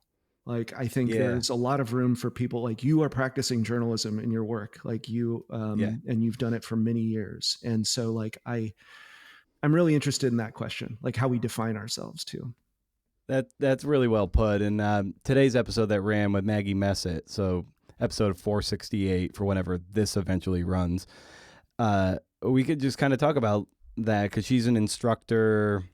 Like, I think there's a lot of room for people like you are practicing journalism in your work, like you, and you've done it for many years. And so like, I'm really interested in that question, like how we define ourselves too. That's really well put. And today's episode that ran with Maggie Messett, so episode 468 for whenever this eventually runs, we could just kind of talk about that because she's an instructor,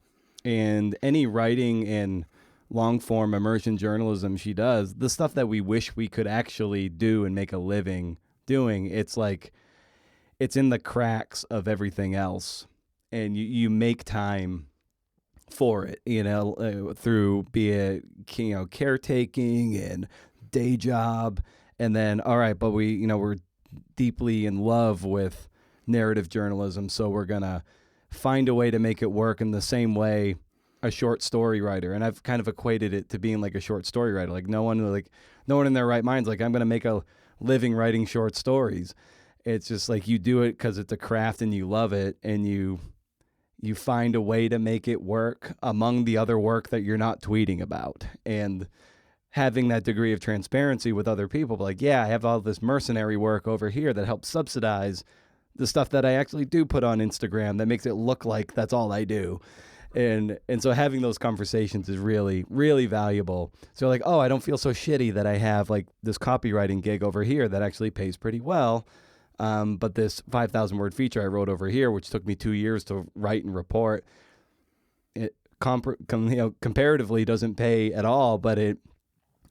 and any writing and long-form immersion journalism she does, the stuff that we wish we could actually do and make a living doing, it's like it's in the cracks of everything else, and you make time for it, through be it caretaking and day job, and then all right, but we're deeply in love with narrative journalism, so we're gonna find a way to make it work in the same way a short story writer, and I've kind of equated it to being like a short story writer. Like no one in their right mind's like, I'm gonna make a living writing short stories. It's just like you do it because it's a craft and you love it, and you find a way to make it work among the other work that you're not tweeting about, and having that degree of transparency with other people. Like, yeah, I have all this mercenary work over here that helps subsidize the stuff that I actually do put on Instagram that makes it look like that's all I do. And so having those conversations is really, really valuable. So like, oh, I don't feel so shitty that I have like this copywriting gig over here that actually pays pretty well. But this 5,000 word feature I wrote over here, which took me 2 years to write and report, it comparatively doesn't pay at all, but it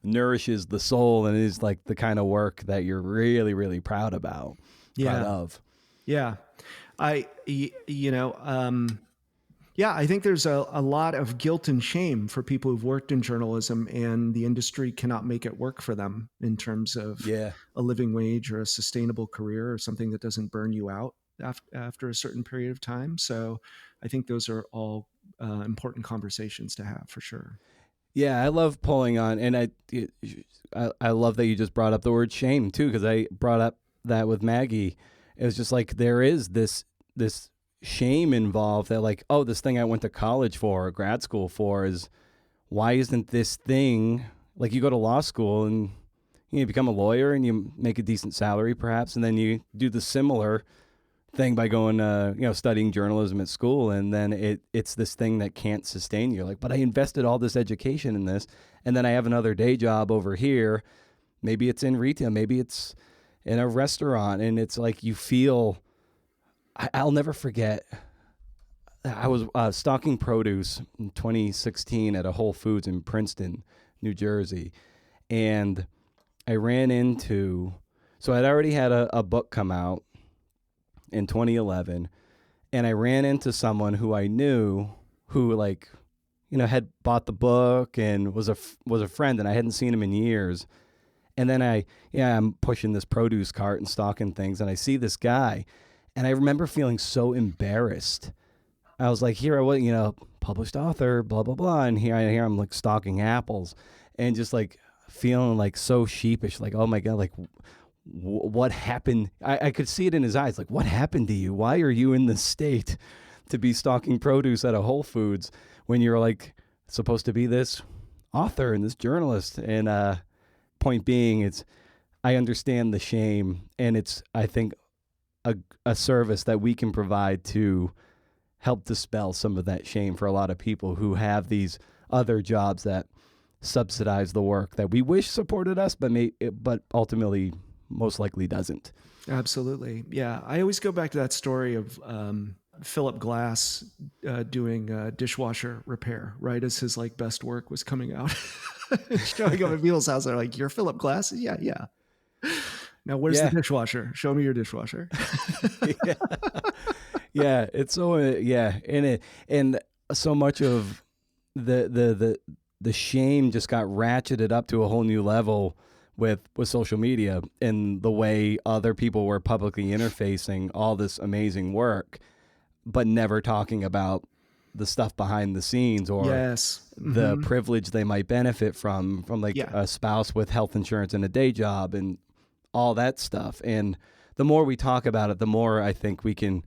nourishes the soul and is like the kind of work that you're really, really proud of. Yeah. I think there's a lot of guilt and shame for people who've worked in journalism, and the industry cannot make it work for them in terms of a living wage or a sustainable career or something that doesn't burn you out after a certain period of time. So I think those are all important conversations to have for sure. Yeah, I love pulling on, and I love that you just brought up the word shame too, because I brought up that with Maggie. It was just like there is this shame involved that like, oh, this thing I went to college for or grad school for is, why isn't this thing, like you go to law school and you become a lawyer and you make a decent salary perhaps, and then you do the similar thing by going studying journalism at school, and then it's this thing that can't sustain you. Like, but I invested all this education in this, and then I have another day job over here. Maybe it's in retail, maybe it's in a restaurant, and it's like you feel, I'll never forget, I was stocking produce in 2016 at a Whole Foods in Princeton, New Jersey, and I ran into, so I'd already had a book come out in 2011, and I ran into someone who I knew who had bought the book and was a friend, and I hadn't seen him in years. And then I'm pushing this produce cart and stocking things, and I see this guy, and I remember feeling so embarrassed. I was like, here I was, published author, blah, blah, blah. And here I'm like stocking apples, and just like feeling like so sheepish, like, oh my God, like what happened? I could see it in his eyes. Like, what happened to you? Why are you in this state to be stocking produce at a Whole Foods when you're like supposed to be this author and this journalist? And point being, I understand the shame, and it's, I think, a service that we can provide to help dispel some of that shame for a lot of people who have these other jobs that subsidize the work that we wish supported us, but ultimately most likely doesn't. Absolutely. Yeah. I always go back to that story of Philip Glass doing dishwasher repair, right? As his like best work was coming out. Showing up at people's house. They're like, you're Philip Glass? Yeah. Now where's the dishwasher? Show me your dishwasher. Yeah. It's so, and so much of the shame just got ratcheted up to a whole new level with social media and the way other people were publicly interfacing all this amazing work, but never talking about the stuff behind the scenes or Yes. the privilege they might benefit from like Yeah. a spouse with health insurance and a day job and all that stuff. And the more we talk about it, the more I think we can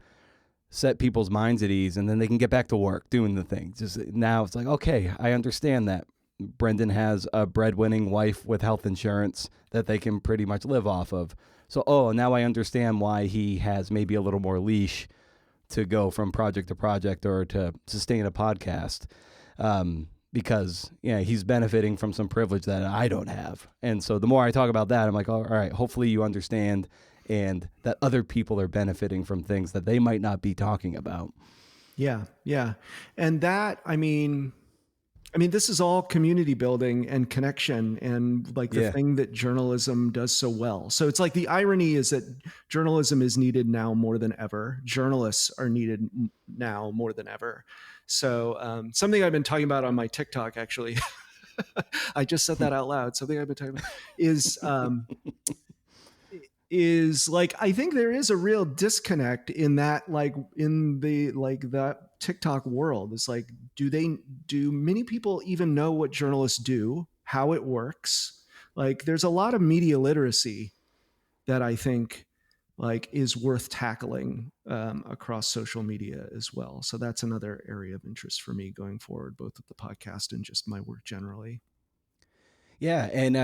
set people's minds at ease, and then they can get back to work doing the things. Just now it's like, okay, I understand that Brendan has a breadwinning wife with health insurance that they can pretty much live off of. So, now I understand why he has maybe a little more leash to go from project to project or to sustain a podcast. Because he's benefiting from some privilege that I don't have. And so the more I talk about that, I'm like, all right, hopefully you understand and that other people are benefiting from things that they might not be talking about. Yeah. Yeah. And that, I mean, this is all community building and connection and like the thing that journalism does so well. So it's like the irony is that journalism is needed now more than ever. Journalists are needed now more than ever. So something I've been talking about on my TikTok, actually, I just said that out loud. Something I've been talking about is like, I think there is a real disconnect in that, like in the, like that TikTok world. It's like, do many people even know what journalists do, how it works? Like there's a lot of media literacy that I think like is worth tackling across social media as well. So that's another area of interest for me going forward, both with the podcast and just my work generally. Yeah, and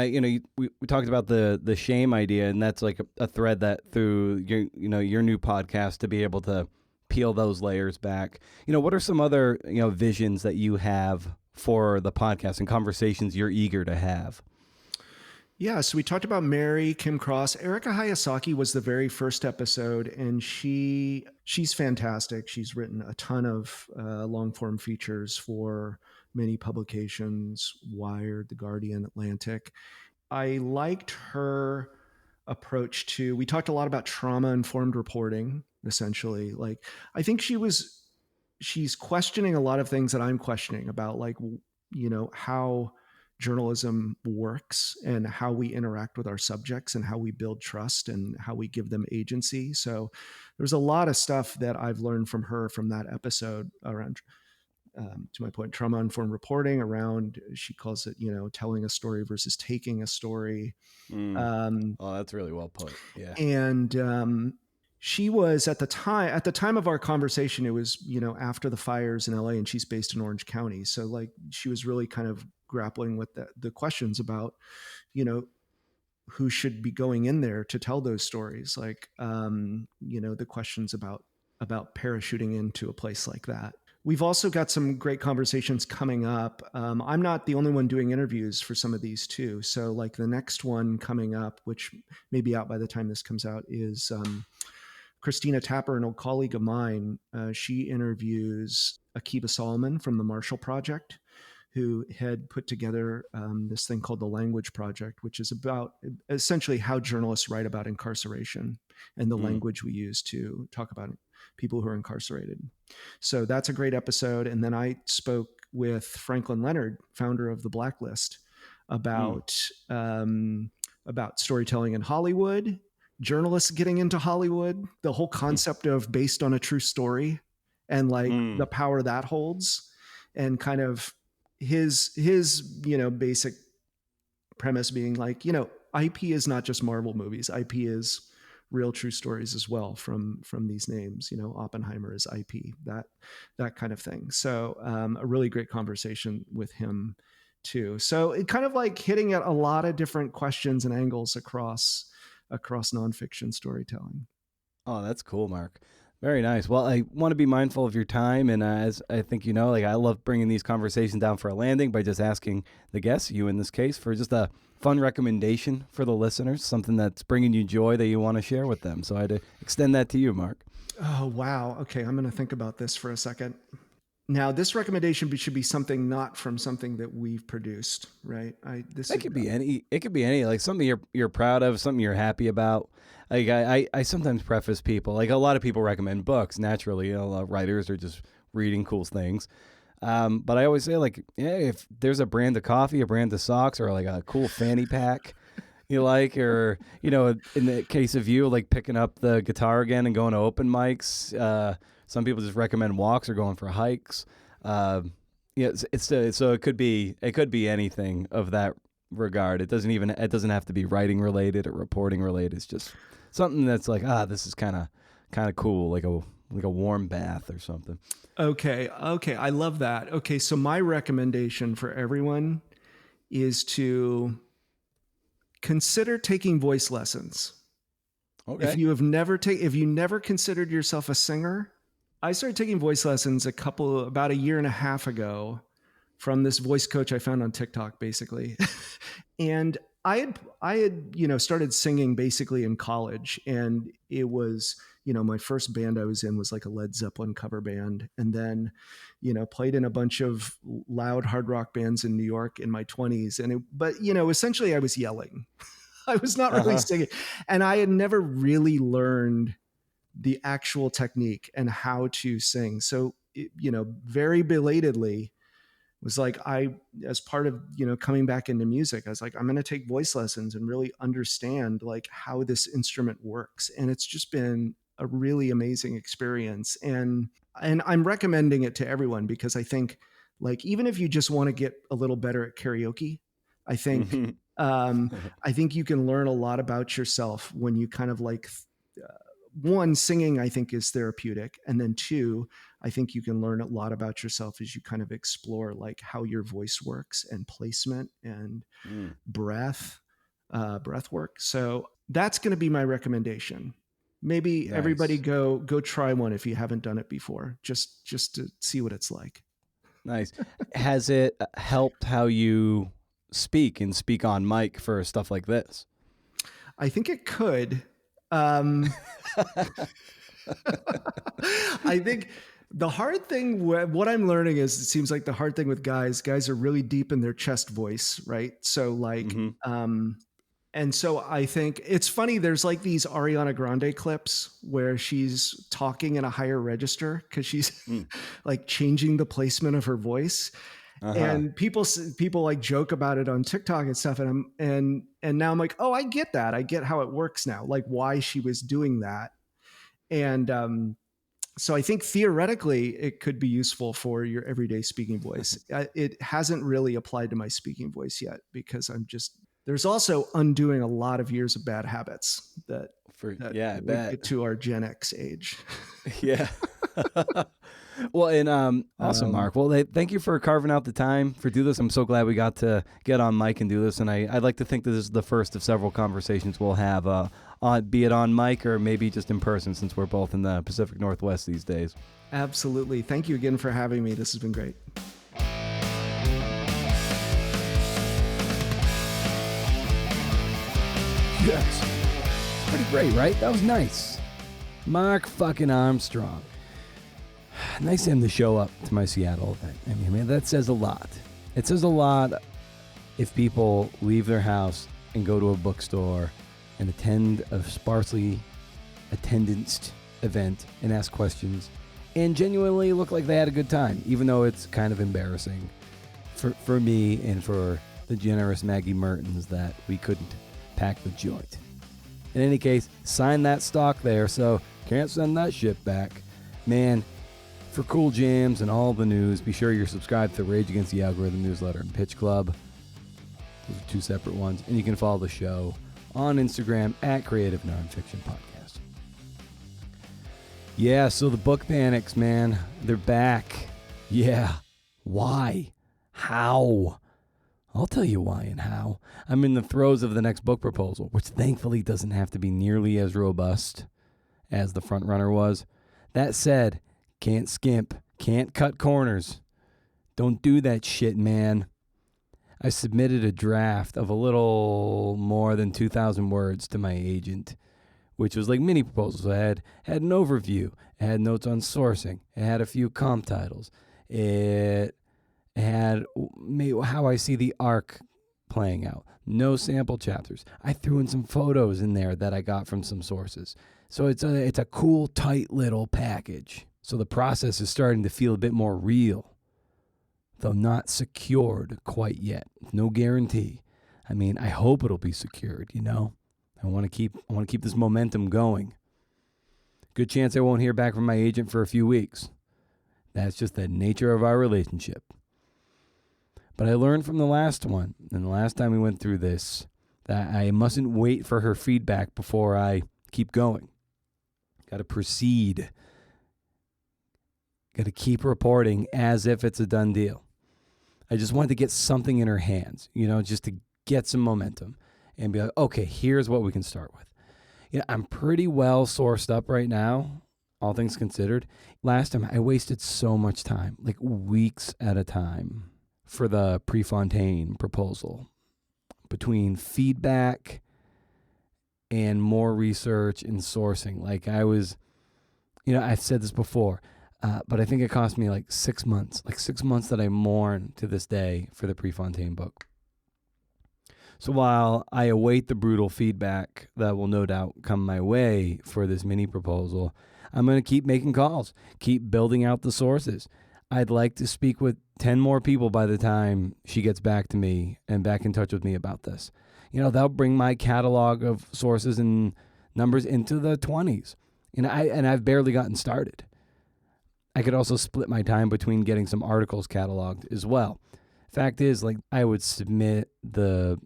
we talked about the shame idea, and that's like a thread that through your new podcast to be able to peel those layers back. What are some other visions that you have for the podcast and conversations you're eager to have? Yeah, so we talked about Mary Kim Cross. Erica Hayasaki was the very first episode, and she's fantastic. She's written a ton of long form features for many publications, Wired, The Guardian, Atlantic. I liked her approach to, we talked a lot about trauma-informed reporting, essentially. Like, I think she's questioning a lot of things that I'm questioning about, like, how journalism works and how we interact with our subjects and how we build trust and how we give them agency. So there's a lot of stuff that I've learned from her from that episode around, to my point, trauma-informed reporting around, she calls it, telling a story versus taking a story. That's really well put. Yeah. And she was at the time of our conversation, it was, after the fires in LA, and she's based in Orange County. So like she was really kind of grappling with the questions about, who should be going in there to tell those stories. Like, the questions about parachuting into a place like that. We've also got some great conversations coming up. I'm not the only one doing interviews for some of these too. So like the next one coming up, which may be out by the time this comes out, is Christina Tapper, an old colleague of mine. She interviews Akiba Solomon from the Marshall Project, who had put together this thing called the Language Project, which is about essentially how journalists write about incarceration and the language we use to talk about people who are incarcerated. So that's a great episode. And then I spoke with Franklin Leonard, founder of The Blacklist, about storytelling in Hollywood, journalists getting into Hollywood, the whole concept of based on a true story and like the power that holds, and kind of his basic premise being like, IP is not just Marvel movies. IP is real true stories as well from these names. Oppenheimer is IP, that kind of thing. So a really great conversation with him too. So it kind of like hitting at a lot of different questions and angles across nonfiction storytelling. Oh, that's cool, Mark. Very nice. Well, I want to be mindful of your time. And as I think I love bringing these conversations down for a landing by just asking the guests, you in this case, for just a fun recommendation for the listeners, something that's bringing you joy that you want to share with them. So I had to extend that to you, Mark. Oh, wow. Okay, I'm going to think about this for a second. Now, this recommendation should be something not from something that we've produced, right? It could be any, like something you're proud of, something you're happy about. Like I sometimes preface people, like a lot of people recommend books. Naturally, a lot of writers are just reading cool things. But I always say, like, if there's a brand of coffee, a brand of socks, or like a cool fanny pack, you like, or, in the case of you, like picking up the guitar again and going to open mics. Some people just recommend walks or going for hikes. So it could be anything of that regard. It doesn't have to be writing related or reporting related. It's just something that's like, this is kind of cool, like a warm bath or something. Okay. I love that. Okay. So my recommendation for everyone is to consider taking voice lessons. Okay. If you never considered yourself a singer, I started taking voice lessons about a year and a half ago from this voice coach I found on TikTok, basically. And I had started singing basically in college, and it was, my first band I was in was like a Led Zeppelin cover band. And then, played in a bunch of loud hard rock bands in New York in my 20s. But essentially I was yelling. I was not really singing. And I had never really learned the actual technique and how to sing. So, very belatedly, was like, as part of, coming back into music, I was like, I'm going to take voice lessons and really understand like how this instrument works. And it's just been a really amazing experience. And I'm recommending it to everyone because I think, like, even if you just want to get a little better at karaoke, I think, I think you can learn a lot about yourself when you kind of like, one, singing, I think, is therapeutic. And then two, I think you can learn a lot about yourself as you kind of explore like how your voice works and placement and breath work. So that's going to be my recommendation. Maybe Nice. Everybody go try one if you haven't done it before, just to see what it's like. Nice. Has it helped how you speak on mic for stuff like this? I think it could. I think the hard thing, what I'm learning is, it seems like the hard thing with guys are really deep in their chest voice, right? So like, and so I think it's funny, there's like these Ariana Grande clips where she's talking in a higher register because she's like changing the placement of her voice. And people like joke about it on TikTok and stuff. And now I'm like, oh, I get that. I get how it works now, like why she was doing that. And so I think theoretically it could be useful for your everyday speaking voice. It hasn't really applied to my speaking voice yet because there's also undoing a lot of years of bad habits that get to our Gen X age. Yeah. Well, and awesome, Mark. Well, thank you for carving out the time for do this. I'm so glad we got to get on mic and do this. And I'd like to think that this is the first of several conversations we'll have, be it on mic or maybe just in person, since we're both in the Pacific Northwest these days. Absolutely. Thank you again for having me. This has been great. Yes. It's pretty great, right? That was nice. Mark fucking Armstrong. Nice of him to show up to my Seattle event. I mean, that says a lot. It says a lot if people leave their house and go to a bookstore and attend a sparsely attendanced event and ask questions and genuinely look like they had a good time, even though it's kind of embarrassing for me and for the generous Maggie Mertens that we couldn't pack the joint. In any case, sign that stock there, so can't send that shit back. Man, for cool jams and all the news, be sure you're subscribed to Rage Against the Algorithm newsletter and Pitch Club. Those are two separate ones. And you can follow the show on Instagram at Creative Nonfiction Podcast. Yeah, so the book panics, man, they're back. Yeah. Why? How? I'll tell you why and how. I'm in the throes of the next book proposal, which thankfully doesn't have to be nearly as robust as the front runner was. That said, can't skimp, can't cut corners. Don't do that shit, man. I submitted a draft of a little more than 2,000 words to my agent, which was like mini proposals. I had an overview. It had notes on sourcing. It had a few comp titles. It had how I see the arc playing out. No sample chapters. I threw in some photos in there that I got from some sources. So it's a cool, tight little package. So the process is starting to feel a bit more real, though not secured quite yet. No guarantee. I mean, I hope it'll be secured, you know? I want to keep this momentum going. Good chance I won't hear back from my agent for a few weeks. That's just the nature of our relationship. But I learned from the last one, and the last time we went through this, that I mustn't wait for her feedback before I keep going. Got to proceed. Got to keep reporting as if it's a done deal. I just wanted to get something in her hands, you know, just to get some momentum and be like, okay, here's what we can start with. You know, I'm pretty well sourced up right now, all things considered. Last time I wasted so much time, like weeks at a time, for the Prefontaine proposal. Between feedback and more research and sourcing. Like I was, you know, I've said this before, but I think it cost me like 6 months, that I mourn to this day for the Prefontaine book. So while I await the brutal feedback that will no doubt come my way for this mini proposal, I'm going to keep making calls, keep building out the sources. I'd like to speak with 10 more people by the time she gets back to me and back in touch with me about this. You know, that'll bring my catalog of sources and numbers into the 20s. And I've barely gotten started. I could also split my time between getting some articles cataloged as well. Fact is, like, I would submit a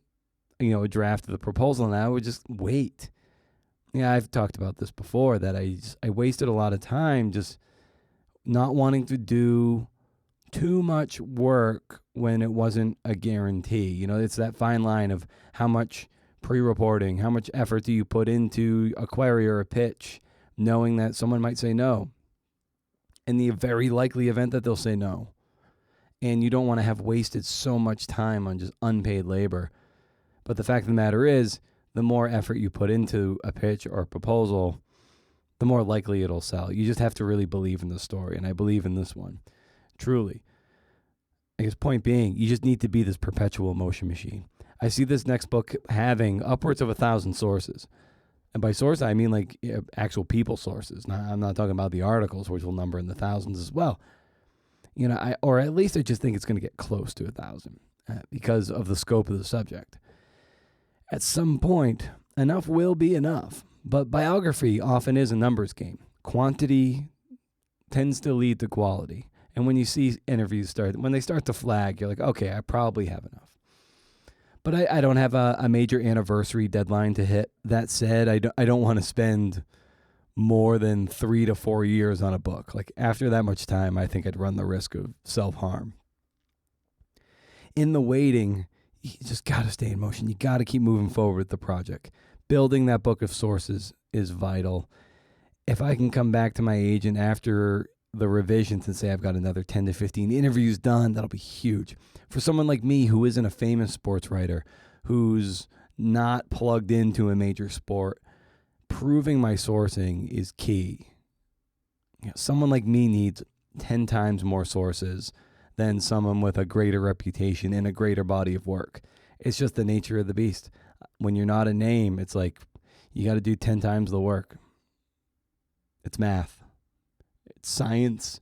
draft of the proposal and I would just wait. Yeah, I've talked about this before, that I wasted a lot of time just not wanting to do too much work when it wasn't a guarantee. You know, it's that fine line of how much pre-reporting, how much effort do you put into a query or a pitch, knowing that someone might say no, in the very likely event that they'll say no. And you don't want to have wasted so much time on just unpaid labor. But the fact of the matter is, the more effort you put into a pitch or a proposal, the more likely it'll sell. You just have to really believe in the story, and I believe in this one, truly. I guess point being, you just need to be this perpetual motion machine. I see this next book having upwards of 1,000 sources. And by source, I mean like actual people sources. I'm not talking about the articles, which will number in the thousands as well. You know, or at least I just think it's going to get close to 1,000 because of the scope of the subject. At some point, enough will be enough. But biography often is a numbers game. Quantity tends to lead to quality. And when you see interviews when they start to flag, you're like, okay, I probably have enough. But I don't have a major anniversary deadline to hit. That said, I don't want to spend more than 3 to 4 years on a book. Like after that much time, I think I'd run the risk of self-harm. In the waiting, you just got to stay in motion. You got to keep moving forward with the project. Building that book of sources is vital. If I can come back to my agent after the revisions and say I've got another 10 to 15 interviews done, that'll be huge. For someone like me who isn't a famous sports writer, who's not plugged into a major sport, proving my sourcing is key. You know, someone like me needs 10 times more sources than someone with a greater reputation and a greater body of work. It's just the nature of the beast. When you're not a name, it's like you got to do 10 times the work. It's math. It's science.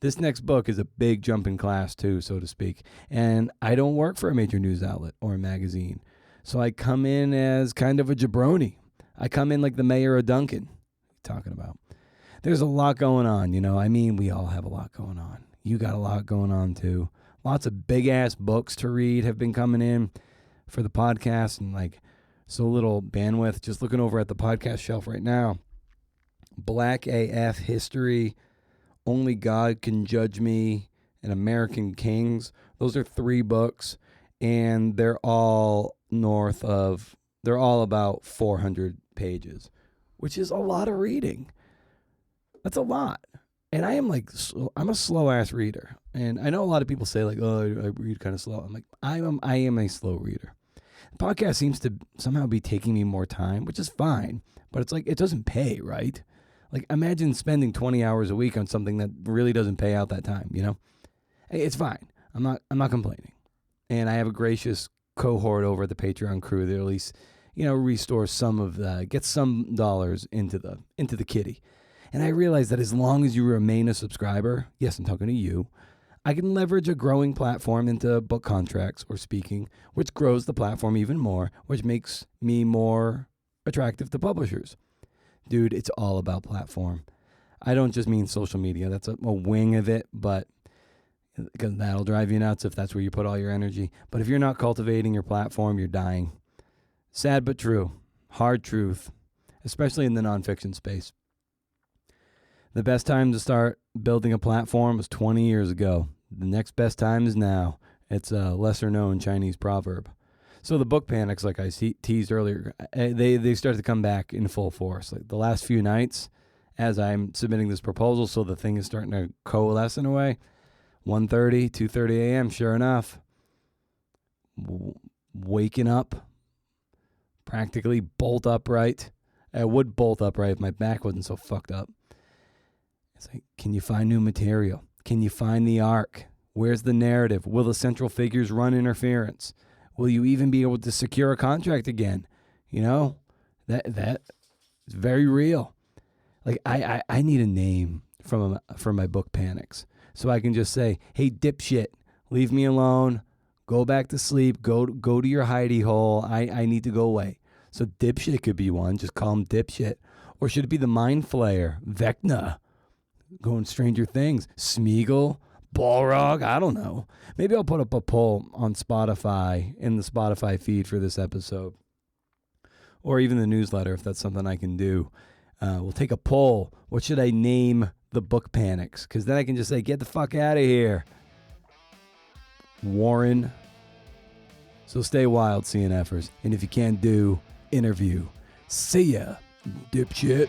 This next book is a big jump in class too, so to speak. And I don't work for a major news outlet or a magazine. So I come in as kind of a jabroni. I come in like the mayor of Duncan. What are you talking about? There's a lot going on, you know. I mean, we all have a lot going on. You got a lot going on too. Lots of big-ass books to read have been coming in for the podcast, and like so little bandwidth. Just looking over at the podcast shelf right now. Black AF History, Only God Can Judge Me, and American Kings. Those are 3 books, and they're all about 400 pages, which is a lot of reading. That's a lot. And I'm a slow ass reader. And I know a lot of people say like, oh, I read kind of slow. I'm like, I am a slow reader. The podcast seems to somehow be taking me more time, which is fine, but it's like, it doesn't pay, right? Like imagine spending 20 hours a week on something that really doesn't pay out that time, you know? Hey, it's fine. I'm not complaining. And I have a gracious cohort over the Patreon crew that at least, you know, restores get some dollars into the kitty. And I realize that as long as you remain a subscriber, yes, I'm talking to you, I can leverage a growing platform into book contracts or speaking, which grows the platform even more, which makes me more attractive to publishers. Dude, it's all about platform. I don't just mean social media. That's a wing of it, but because that'll drive you nuts if that's where you put all your energy. But if you're not cultivating your platform, you're dying. Sad but true. Hard truth, especially in the nonfiction space. The best time to start building a platform was 20 years ago. The next best time is now. It's a lesser-known Chinese proverb. So the book panics, like I teased earlier, they start to come back in full force. Like the last few nights, as I'm submitting this proposal, so the thing is starting to coalesce in a way, 1:30, 2:30 a.m., sure enough, waking up, practically bolt upright. I would bolt upright if my back wasn't so fucked up. It's like, can you find new material? Can you find the arc? Where's the narrative? Will the central figures run interference? Will you even be able to secure a contract again? You know, that is very real. Like I need a name from my book panics, so I can just say, hey, dipshit, leave me alone. Go back to sleep. Go to your hidey hole. I need to go away. So dipshit could be one. Just call him dipshit. Or should it be the mind flayer, Vecna, going Stranger Things, Smeagol, Balrog? I don't know. Maybe I'll put up a poll on Spotify in the Spotify feed for this episode, or even the newsletter if that's something I can do. We'll take a poll. What should I name the book panics? Because then I can just say, get the fuck out of here, Warren. So stay wild, CNFers. And if you can't do, interview. See ya, dipshit.